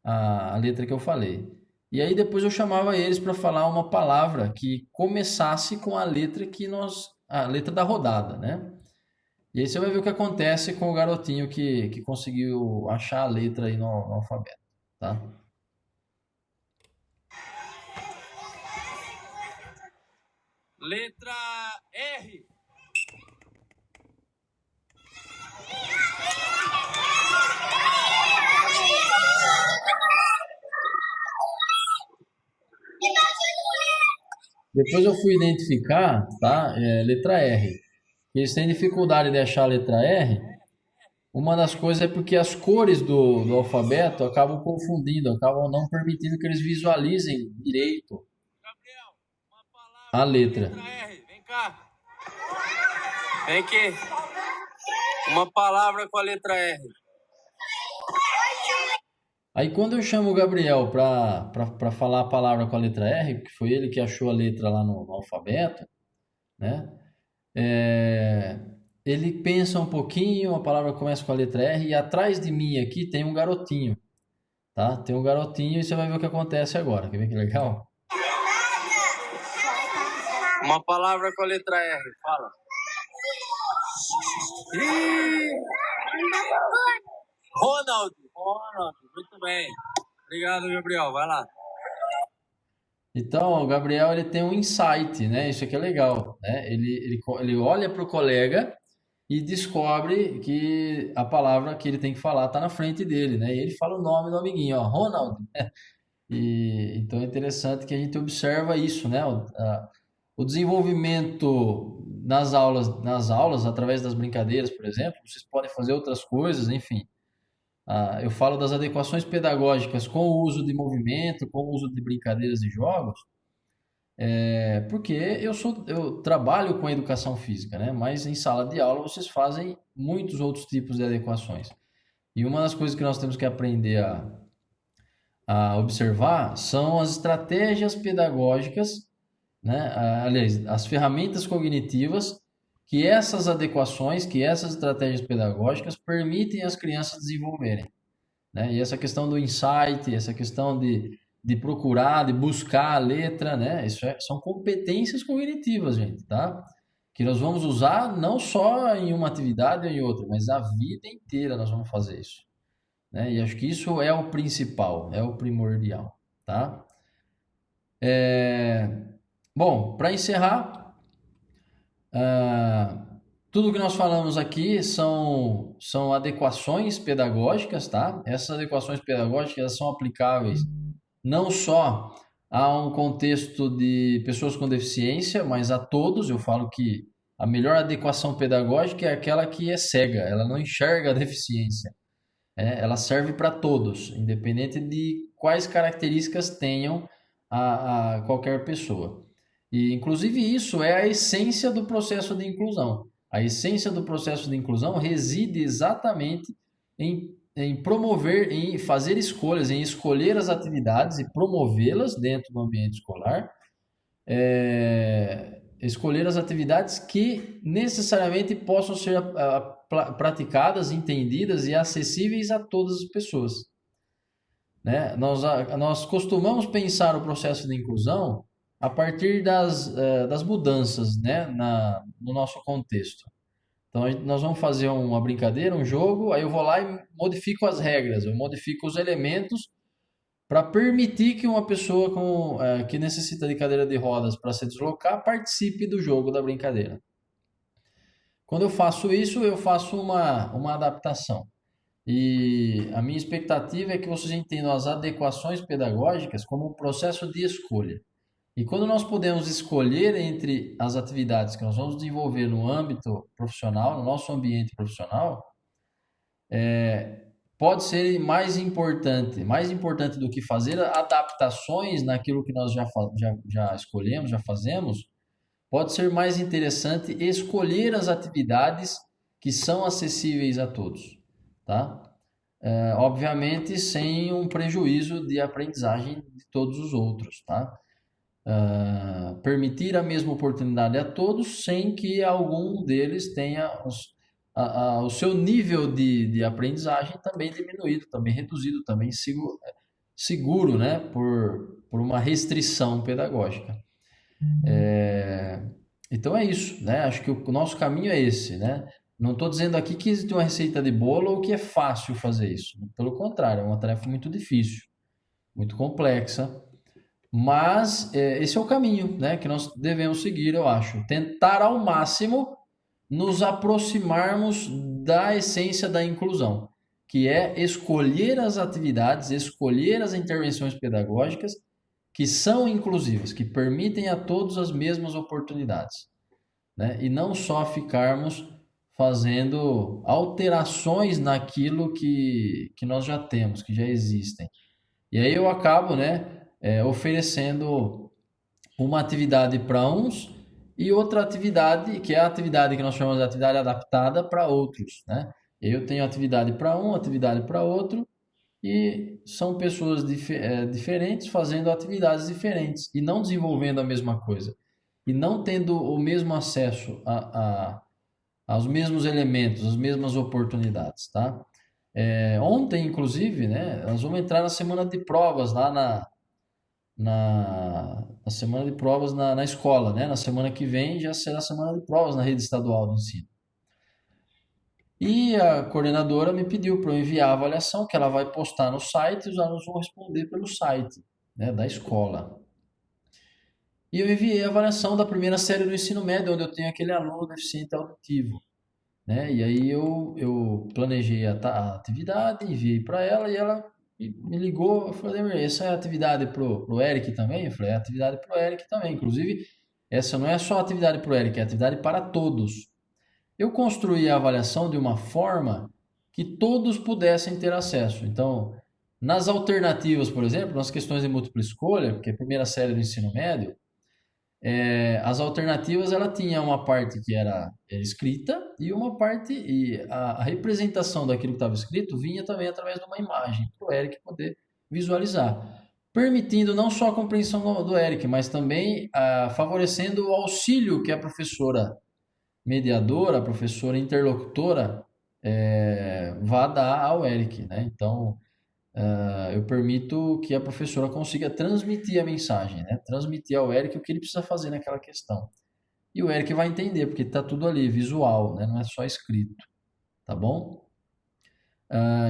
Speaker 1: a letra que eu falei. E aí depois eu chamava eles para falar uma palavra que começasse com a letra a letra da rodada, né? E aí você vai ver o que acontece com o garotinho que conseguiu achar a letra aí no alfabeto, tá? Letra R. Depois eu fui identificar, tá? Letra R. Eles têm dificuldade de achar a letra R. Uma das coisas é porque as cores do alfabeto acabam confundindo, acabam não permitindo que eles visualizem direito a letra. Letra R, vem cá. Vem aqui. Uma palavra com a letra R. Aí quando eu chamo o Gabriel para falar a palavra com a letra R, que foi ele que achou a letra lá no alfabeto, né? Ele pensa um pouquinho, a palavra começa com a letra R e atrás de mim aqui tem um garotinho, tá? Tem um garotinho e você vai ver o que acontece agora. Quer ver que legal? Uma palavra com a letra R, fala. Ronald, muito bem. Obrigado, Gabriel, vai lá. Então, o Gabriel ele tem um insight, né? Isso aqui é legal, né? Ele olha para o colega e descobre que a palavra que ele tem que falar está na frente dele, né? E ele fala o nome do amiguinho, ó, Ronald. Então é interessante que a gente observa isso, né? O desenvolvimento nas aulas, através das brincadeiras, por exemplo, vocês podem fazer outras coisas, enfim. eu falo das adequações pedagógicas com o uso de movimento, com o uso de brincadeiras e jogos, porque eu trabalho com educação física, né? Mas em sala de aula vocês fazem muitos outros tipos de adequações. E uma das coisas que nós temos que aprender a observar são as estratégias pedagógicas, né? Aliás, as ferramentas cognitivas que essas adequações, que essas estratégias pedagógicas permitem às crianças desenvolverem, né? E essa questão do insight, essa questão de procurar, de buscar a letra, né? São competências cognitivas, gente, tá? Que nós vamos usar não só em uma atividade ou em outra, mas a vida inteira nós vamos fazer isso, né? E acho que isso é o principal, é o primordial, tá? Bom, para encerrar, ah, tudo que nós falamos aqui são adequações pedagógicas, tá? Essas adequações pedagógicas elas são aplicáveis não só a um contexto de pessoas com deficiência, mas a todos. Eu falo que a melhor adequação pedagógica é aquela que é cega, ela não enxerga a deficiência. Ela serve para todos, independente de quais características tenham a qualquer pessoa. E, inclusive, isso é a essência do processo de inclusão. A essência do processo de inclusão reside exatamente em promover, em fazer escolhas, em escolher as atividades e promovê-las dentro do ambiente escolar, escolher as atividades que necessariamente possam ser praticadas, entendidas e acessíveis a todas as pessoas, né? Nós costumamos pensar o processo de inclusão a partir das mudanças, né, no nosso contexto. Então, nós vamos fazer uma brincadeira, um jogo, aí eu vou lá e modifico as regras, eu modifico os elementos para permitir que uma pessoa que necessita de cadeira de rodas para se deslocar participe do jogo da brincadeira. Quando eu faço isso, eu faço uma adaptação. E a minha expectativa é que vocês entendam as adequações pedagógicas como um processo de escolha. E quando nós podemos escolher entre as atividades que nós vamos desenvolver no âmbito profissional, no nosso ambiente profissional, pode ser mais importante do que fazer adaptações naquilo que nós já escolhemos, já fazemos, pode ser mais interessante escolher as atividades que são acessíveis a todos, tá? Obviamente sem um prejuízo de aprendizagem de todos os outros, tá? Permitir a mesma oportunidade a todos sem que algum deles tenha o seu nível de aprendizagem também diminuído, também reduzido, também seguro, né? Por uma restrição pedagógica. Então é isso, né? Acho que o nosso caminho é esse, né? Não estou dizendo aqui que existe uma receita de bolo ou que é fácil fazer isso. Pelo contrário, é uma tarefa muito difícil, muito complexa. Mas esse é o caminho, né, que nós devemos seguir, eu acho. Tentar ao máximo nos aproximarmos da essência da inclusão, que é escolher as atividades, escolher as intervenções pedagógicas que são inclusivas, que permitem a todos as mesmas oportunidades, né? E não só ficarmos fazendo alterações naquilo que nós já temos, que já existem. E aí eu acabo, né, oferecendo uma atividade para uns e outra atividade, que é a atividade que nós chamamos de atividade adaptada para outros, né? Eu tenho atividade para um, atividade para outro, e são pessoas diferentes fazendo atividades diferentes e não desenvolvendo a mesma coisa e não tendo o mesmo acesso aos mesmos elementos, às mesmas oportunidades, tá? Ontem, inclusive, né, nós vamos entrar na semana de provas lá na semana de provas na escola, né? Na semana que vem já será a semana de provas na rede estadual de ensino. E a coordenadora me pediu para eu enviar a avaliação que ela vai postar no site e os alunos vão responder pelo site, né, da escola. E eu enviei a avaliação da primeira série do ensino médio, onde eu tenho aquele aluno deficiente auditivo, né? E aí eu planejei a atividade, enviei para ela e ela me ligou. Eu falei: essa é a atividade pro Eric também? Eu falei: é atividade pro Eric também. Inclusive, essa não é só atividade pro Eric, é atividade para todos. Eu construí a avaliação de uma forma que todos pudessem ter acesso. Então, nas alternativas, por exemplo, nas questões de múltipla escolha, que é a primeira série do ensino médio, as alternativas ela tinha uma parte que era escrita e uma parte e a representação daquilo que estava escrito vinha também através de uma imagem para o Eric poder visualizar, permitindo não só a compreensão do Eric, mas também favorecendo o auxílio que a professora mediadora, a professora interlocutora vá dar ao Eric, né? Então eu permito que a professora consiga transmitir a mensagem, né? Transmitir ao Eric o que ele precisa fazer naquela questão. E o Eric vai entender, porque está tudo ali, visual, né? Não é só escrito, tá bom?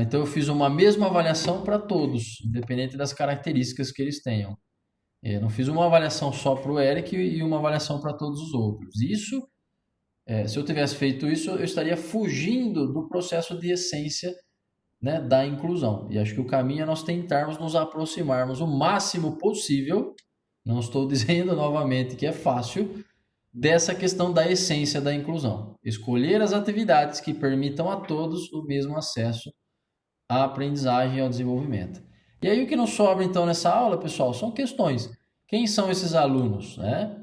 Speaker 1: Então eu fiz uma mesma avaliação para todos, independente das características que eles tenham. Eu não fiz uma avaliação só para o Eric e uma avaliação para todos os outros. Isso, se eu tivesse feito isso, eu estaria fugindo do processo de essência, né, da inclusão. E acho que o caminho é nós tentarmos nos aproximarmos o máximo possível, não estou dizendo novamente que é fácil, dessa questão da essência da inclusão. Escolher as atividades que permitam a todos o mesmo acesso à aprendizagem e ao desenvolvimento. E aí o que nos sobra então nessa aula, pessoal, são questões. Quem são esses alunos, né?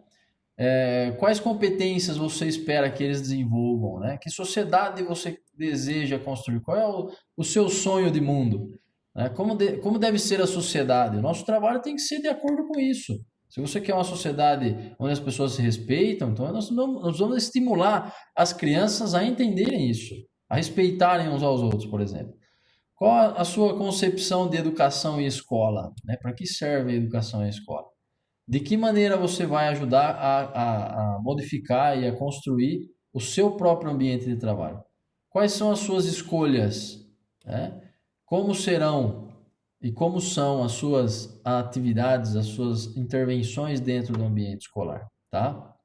Speaker 1: Quais competências você espera que eles desenvolvam, né? Que sociedade você deseja construir? Qual é o seu sonho de mundo? Né? Como deve ser a sociedade? O nosso trabalho tem que ser de acordo com isso. Se você quer uma sociedade onde as pessoas se respeitam, então nós vamos estimular as crianças a entenderem isso, a respeitarem uns aos outros, por exemplo. Qual a sua concepção de educação e escola? Né? Para que serve a educação e a escola? De que maneira você vai ajudar a modificar e a construir o seu próprio ambiente de trabalho? Quais são as suas escolhas? Né? Como serão e como são as suas atividades, as suas intervenções dentro do ambiente escolar? Tá?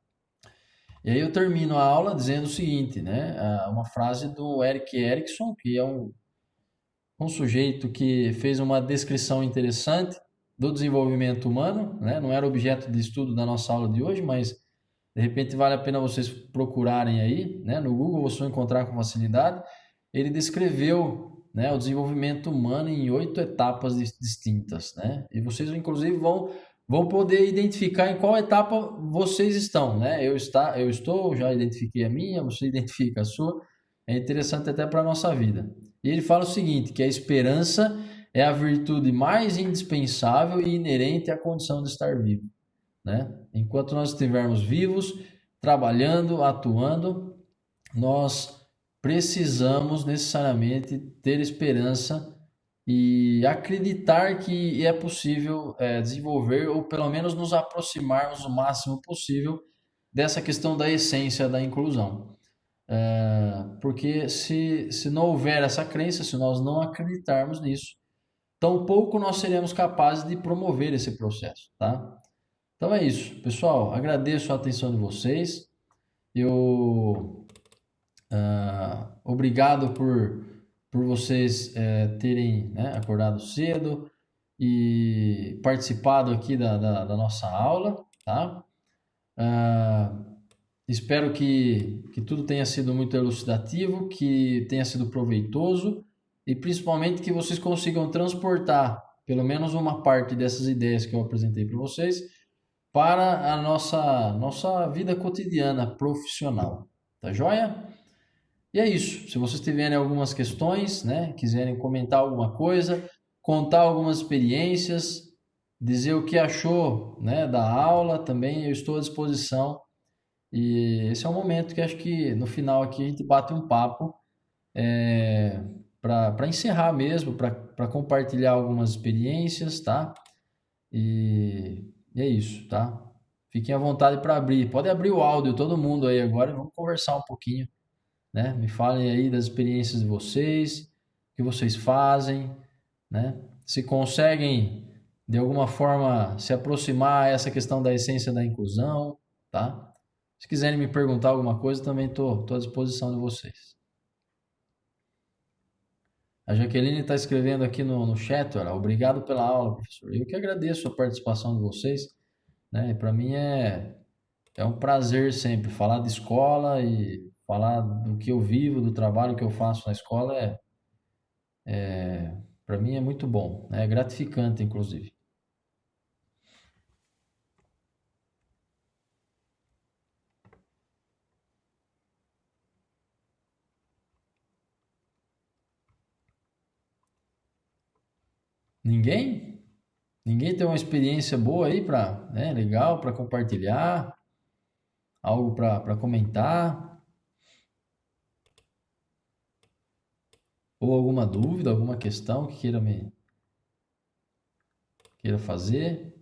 Speaker 1: E aí eu termino a aula dizendo o seguinte, né? Uma frase do Erik Erikson, que é um sujeito que fez uma descrição interessante do desenvolvimento humano, né? Não era objeto de estudo da nossa aula de hoje, mas de repente vale a pena vocês procurarem aí, né? No Google vocês vão encontrar com facilidade. Ele descreveu, né, o desenvolvimento humano em 8 etapas distintas, né? E vocês inclusive vão poder identificar em qual etapa vocês estão, né? Eu estou, já identifiquei a minha, você identifica a sua. É interessante até para a nossa vida. E ele fala o seguinte, que a esperança é a virtude mais indispensável e inerente à condição de estar vivo, né? Enquanto nós estivermos vivos, trabalhando, atuando, nós precisamos necessariamente ter esperança e acreditar que é possível desenvolver ou pelo menos nos aproximarmos o máximo possível dessa questão da essência da inclusão. Porque se não houver essa crença, se nós não acreditarmos nisso, tampouco nós seremos capazes de promover esse processo, tá? Então é isso, pessoal. Agradeço a atenção de vocês. Obrigado por vocês terem, né, acordado cedo e participado aqui da nossa aula, tá? Espero que tudo tenha sido muito elucidativo, que tenha sido proveitoso e principalmente que vocês consigam transportar pelo menos uma parte dessas ideias que eu apresentei para vocês para a nossa vida cotidiana profissional. Tá joia? E é isso. Se vocês tiverem algumas questões, né, quiserem comentar alguma coisa, contar algumas experiências, dizer o que achou, né, da aula, também eu estou à disposição. E esse é um momento que acho que no final aqui a gente bate um papo para encerrar mesmo, para compartilhar algumas experiências, tá? E é isso, tá? Fiquem à vontade para abrir. Pode abrir o áudio, todo mundo aí agora, vamos conversar um pouquinho, né? Me falem aí das experiências de vocês, o que vocês fazem, né? Se conseguem de alguma forma se aproximar a essa questão da essência da inclusão, tá? Se quiserem me perguntar alguma coisa, também estou à disposição de vocês. A Jaqueline está escrevendo aqui no chat, olha, obrigado pela aula, professor. Eu que agradeço a participação de vocês, né? Para mim é um prazer sempre falar de escola e falar do que eu vivo, do trabalho que eu faço na escola. Para mim é muito bom, né? É gratificante, inclusive. Ninguém? Ninguém tem uma experiência boa aí para, né, legal para compartilhar, algo para comentar, ou alguma dúvida, alguma questão que queira fazer?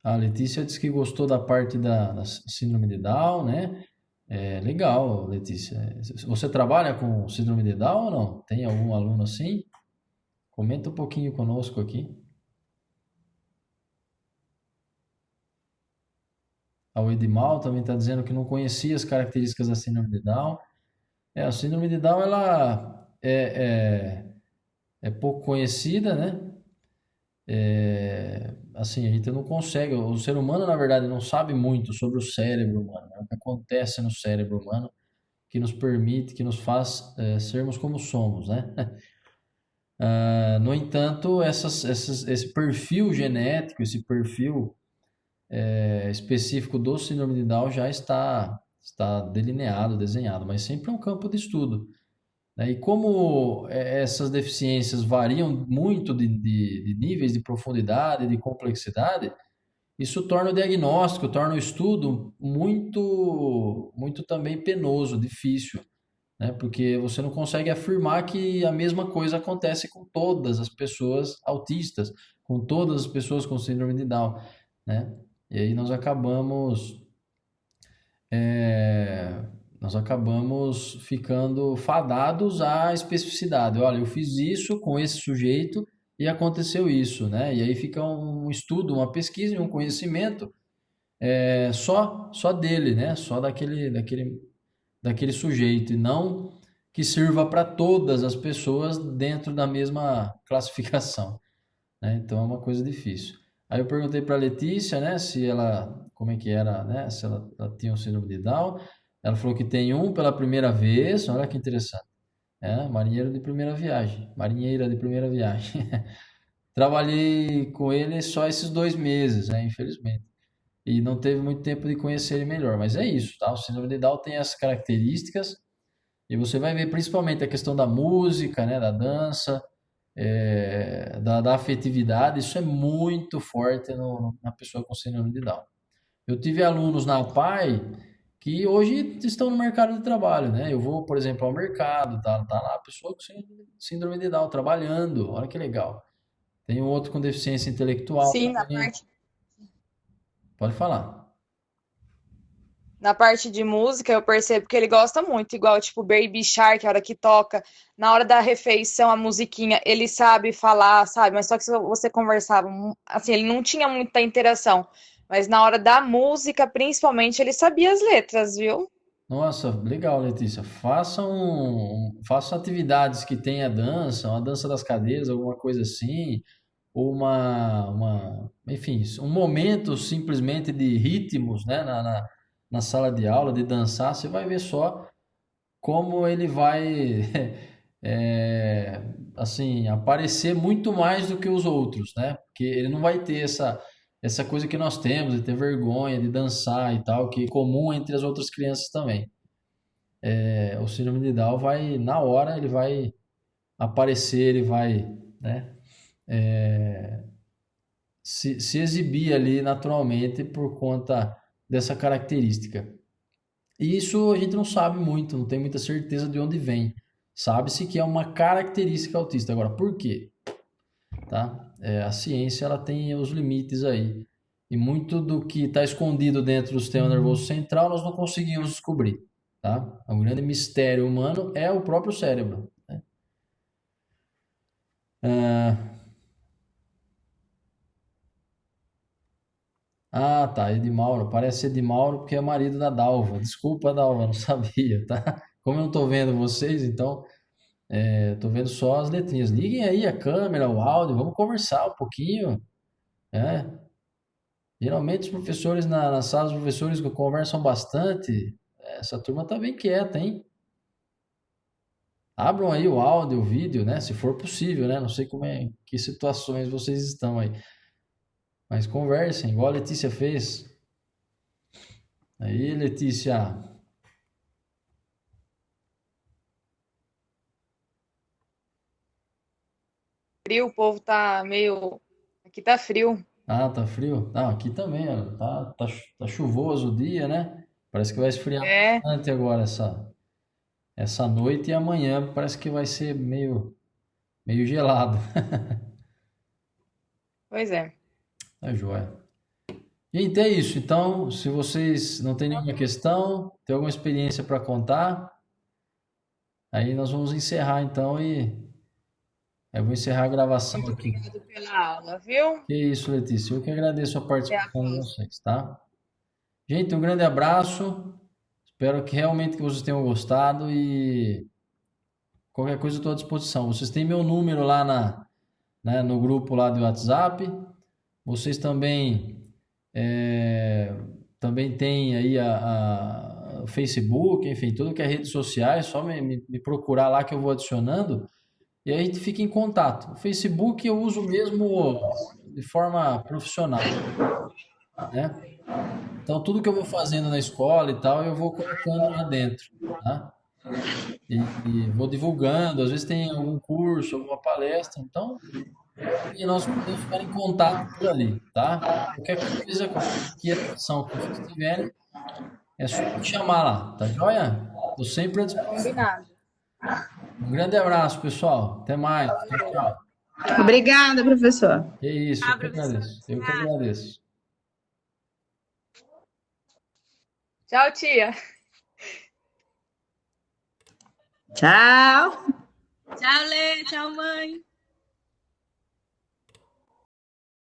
Speaker 1: A Letícia disse que gostou da parte da síndrome de Down, né? É legal, Letícia. Você trabalha com síndrome de Down ou não? Tem algum aluno assim? Comenta um pouquinho conosco aqui. O Edmal também está dizendo que não conhecia as características da síndrome de Down. A síndrome de Down ela é pouco conhecida, né? Assim, a gente não consegue. O ser humano, na verdade, não sabe muito sobre o cérebro humano, né? O que acontece no cérebro humano que nos permite, que nos faz sermos como somos, né? No entanto, esse perfil genético, esse perfil específico do síndrome de Down já está delineado, desenhado, mas sempre é um campo de estudo, né? E como essas deficiências variam muito de níveis de profundidade, de complexidade, isso torna o diagnóstico, torna o estudo muito também penoso, difícil, né? Porque você não consegue afirmar que a mesma coisa acontece com todas as pessoas autistas, com todas as pessoas com síndrome de Down, né? E aí é, nós acabamos ficando fadados à especificidade. Olha, eu fiz isso com esse sujeito e aconteceu isso, né? E aí fica um estudo, uma pesquisa e um conhecimento só dele, né? Só daquele sujeito e não que sirva para todas as pessoas dentro da mesma classificação, né? Então é uma coisa difícil. Aí eu perguntei para a Letícia, né, se ela, como é que era, né, se ela tinha um síndrome de Down. Ela falou que tem um pela primeira vez, olha que interessante. Marinheiro de primeira viagem, marinheira de primeira viagem. Trabalhei com ele só esses 2 meses, né, infelizmente. E não teve muito tempo de conhecer ele melhor, mas é isso, tá? O síndrome de Down tem essas características e você vai ver principalmente a questão da música, né, da dança, da afetividade, isso é muito forte na pessoa com síndrome de Down. Eu tive alunos na PAI que hoje estão no mercado de trabalho, né? Eu vou, por exemplo, ao mercado, tá lá a pessoa com síndrome de Down trabalhando, olha que legal. Tem um outro com deficiência intelectual
Speaker 2: Sim,
Speaker 1: também. Pode falar.
Speaker 2: na parte de música eu percebo que ele gosta muito, igual tipo Baby Shark, a hora que toca, na hora da refeição, a musiquinha, ele sabe falar, sabe? Mas só que se você conversava, assim, ele não tinha muita interação. Mas na hora da música, principalmente, ele sabia as letras, viu?
Speaker 1: Nossa, legal, Letícia. Façam atividades que tenha dança, uma dança das cadeiras, alguma coisa assim, ou enfim, um momento simplesmente de ritmos, né, na sala de aula, de dançar, você vai ver só como ele vai, assim, aparecer muito mais do que os outros, né? Porque ele não vai ter essa coisa que nós temos, de ter vergonha, de dançar e tal, que é comum entre as outras crianças também. O síndrome de Down vai, na hora, ele vai aparecer, ele vai, né, se exibir ali naturalmente por conta dessa característica. E isso a gente não sabe muito, não tem muita certeza de onde vem. Sabe-se que é uma característica autista. Agora, por quê? Tá? A ciência ela tem os limites aí. E muito do que está escondido dentro do sistema nervoso central nós não conseguimos descobrir. Tá? O grande mistério humano é o próprio cérebro. Né? Tá, Edmauro. Parece Edmauro porque é marido da Dalva. Desculpa, Dalva, não sabia, tá? Como eu não tô vendo vocês, então tô vendo só as letrinhas. Liguem aí a câmera, o áudio, vamos conversar um pouquinho, né? Geralmente os professores na sala, os professores que conversam bastante. Essa turma tá bem quieta, hein? Abram aí o áudio, o vídeo, né? Se for possível, né? Não sei como é, que situações vocês estão aí. Mas conversem, igual a Letícia fez. Aí, Letícia.
Speaker 2: Frio, o povo tá meio. Aqui tá frio.
Speaker 1: Ah, tá frio? Não, aqui também, ó, tá chuvoso o dia, né? Parece que vai esfriar
Speaker 2: É,
Speaker 1: bastante agora essa noite e amanhã parece que vai ser meio gelado.
Speaker 2: pois é.
Speaker 1: Tá joia. Gente, é isso. Então, se vocês não têm nenhuma questão, tem alguma experiência para contar, aí nós vamos encerrar então e eu vou encerrar a gravação
Speaker 2: Muito
Speaker 1: aqui.
Speaker 2: obrigada pela aula, viu?
Speaker 1: Que isso, Letícia. Eu que agradeço a
Speaker 2: Até a
Speaker 1: participação de
Speaker 2: próxima.
Speaker 1: vocês, tá? Gente, um grande abraço. Espero que realmente que vocês tenham gostado e qualquer coisa eu estou à disposição. Vocês têm meu número lá no grupo lá do WhatsApp. Vocês também têm aí o Facebook, enfim, tudo que é redes sociais, só me procurar lá que eu vou adicionando e aí a gente fica em contato. O Facebook eu uso mesmo de forma profissional, né? Então tudo que eu vou fazendo na escola e tal, eu vou colocando lá dentro, tá? E vou divulgando, às vezes tem algum curso, alguma palestra, então e nós podemos ficar em contato por ali, tá? Qualquer coisa, qualquer inquietação que vocês tiverem, é só me chamar lá, tá joia? Estou sempre à disposição.
Speaker 2: Combinado.
Speaker 1: Um grande abraço, pessoal. Até mais. Tchau, tchau.
Speaker 2: Tchau.
Speaker 3: Obrigada, professor.
Speaker 1: Que isso, eu
Speaker 2: Tchau,
Speaker 1: que
Speaker 2: professor.
Speaker 1: agradeço. Eu que agradeço.
Speaker 2: Tchau, tia.
Speaker 3: Tchau.
Speaker 4: Tchau, Lê. Tchau, mãe.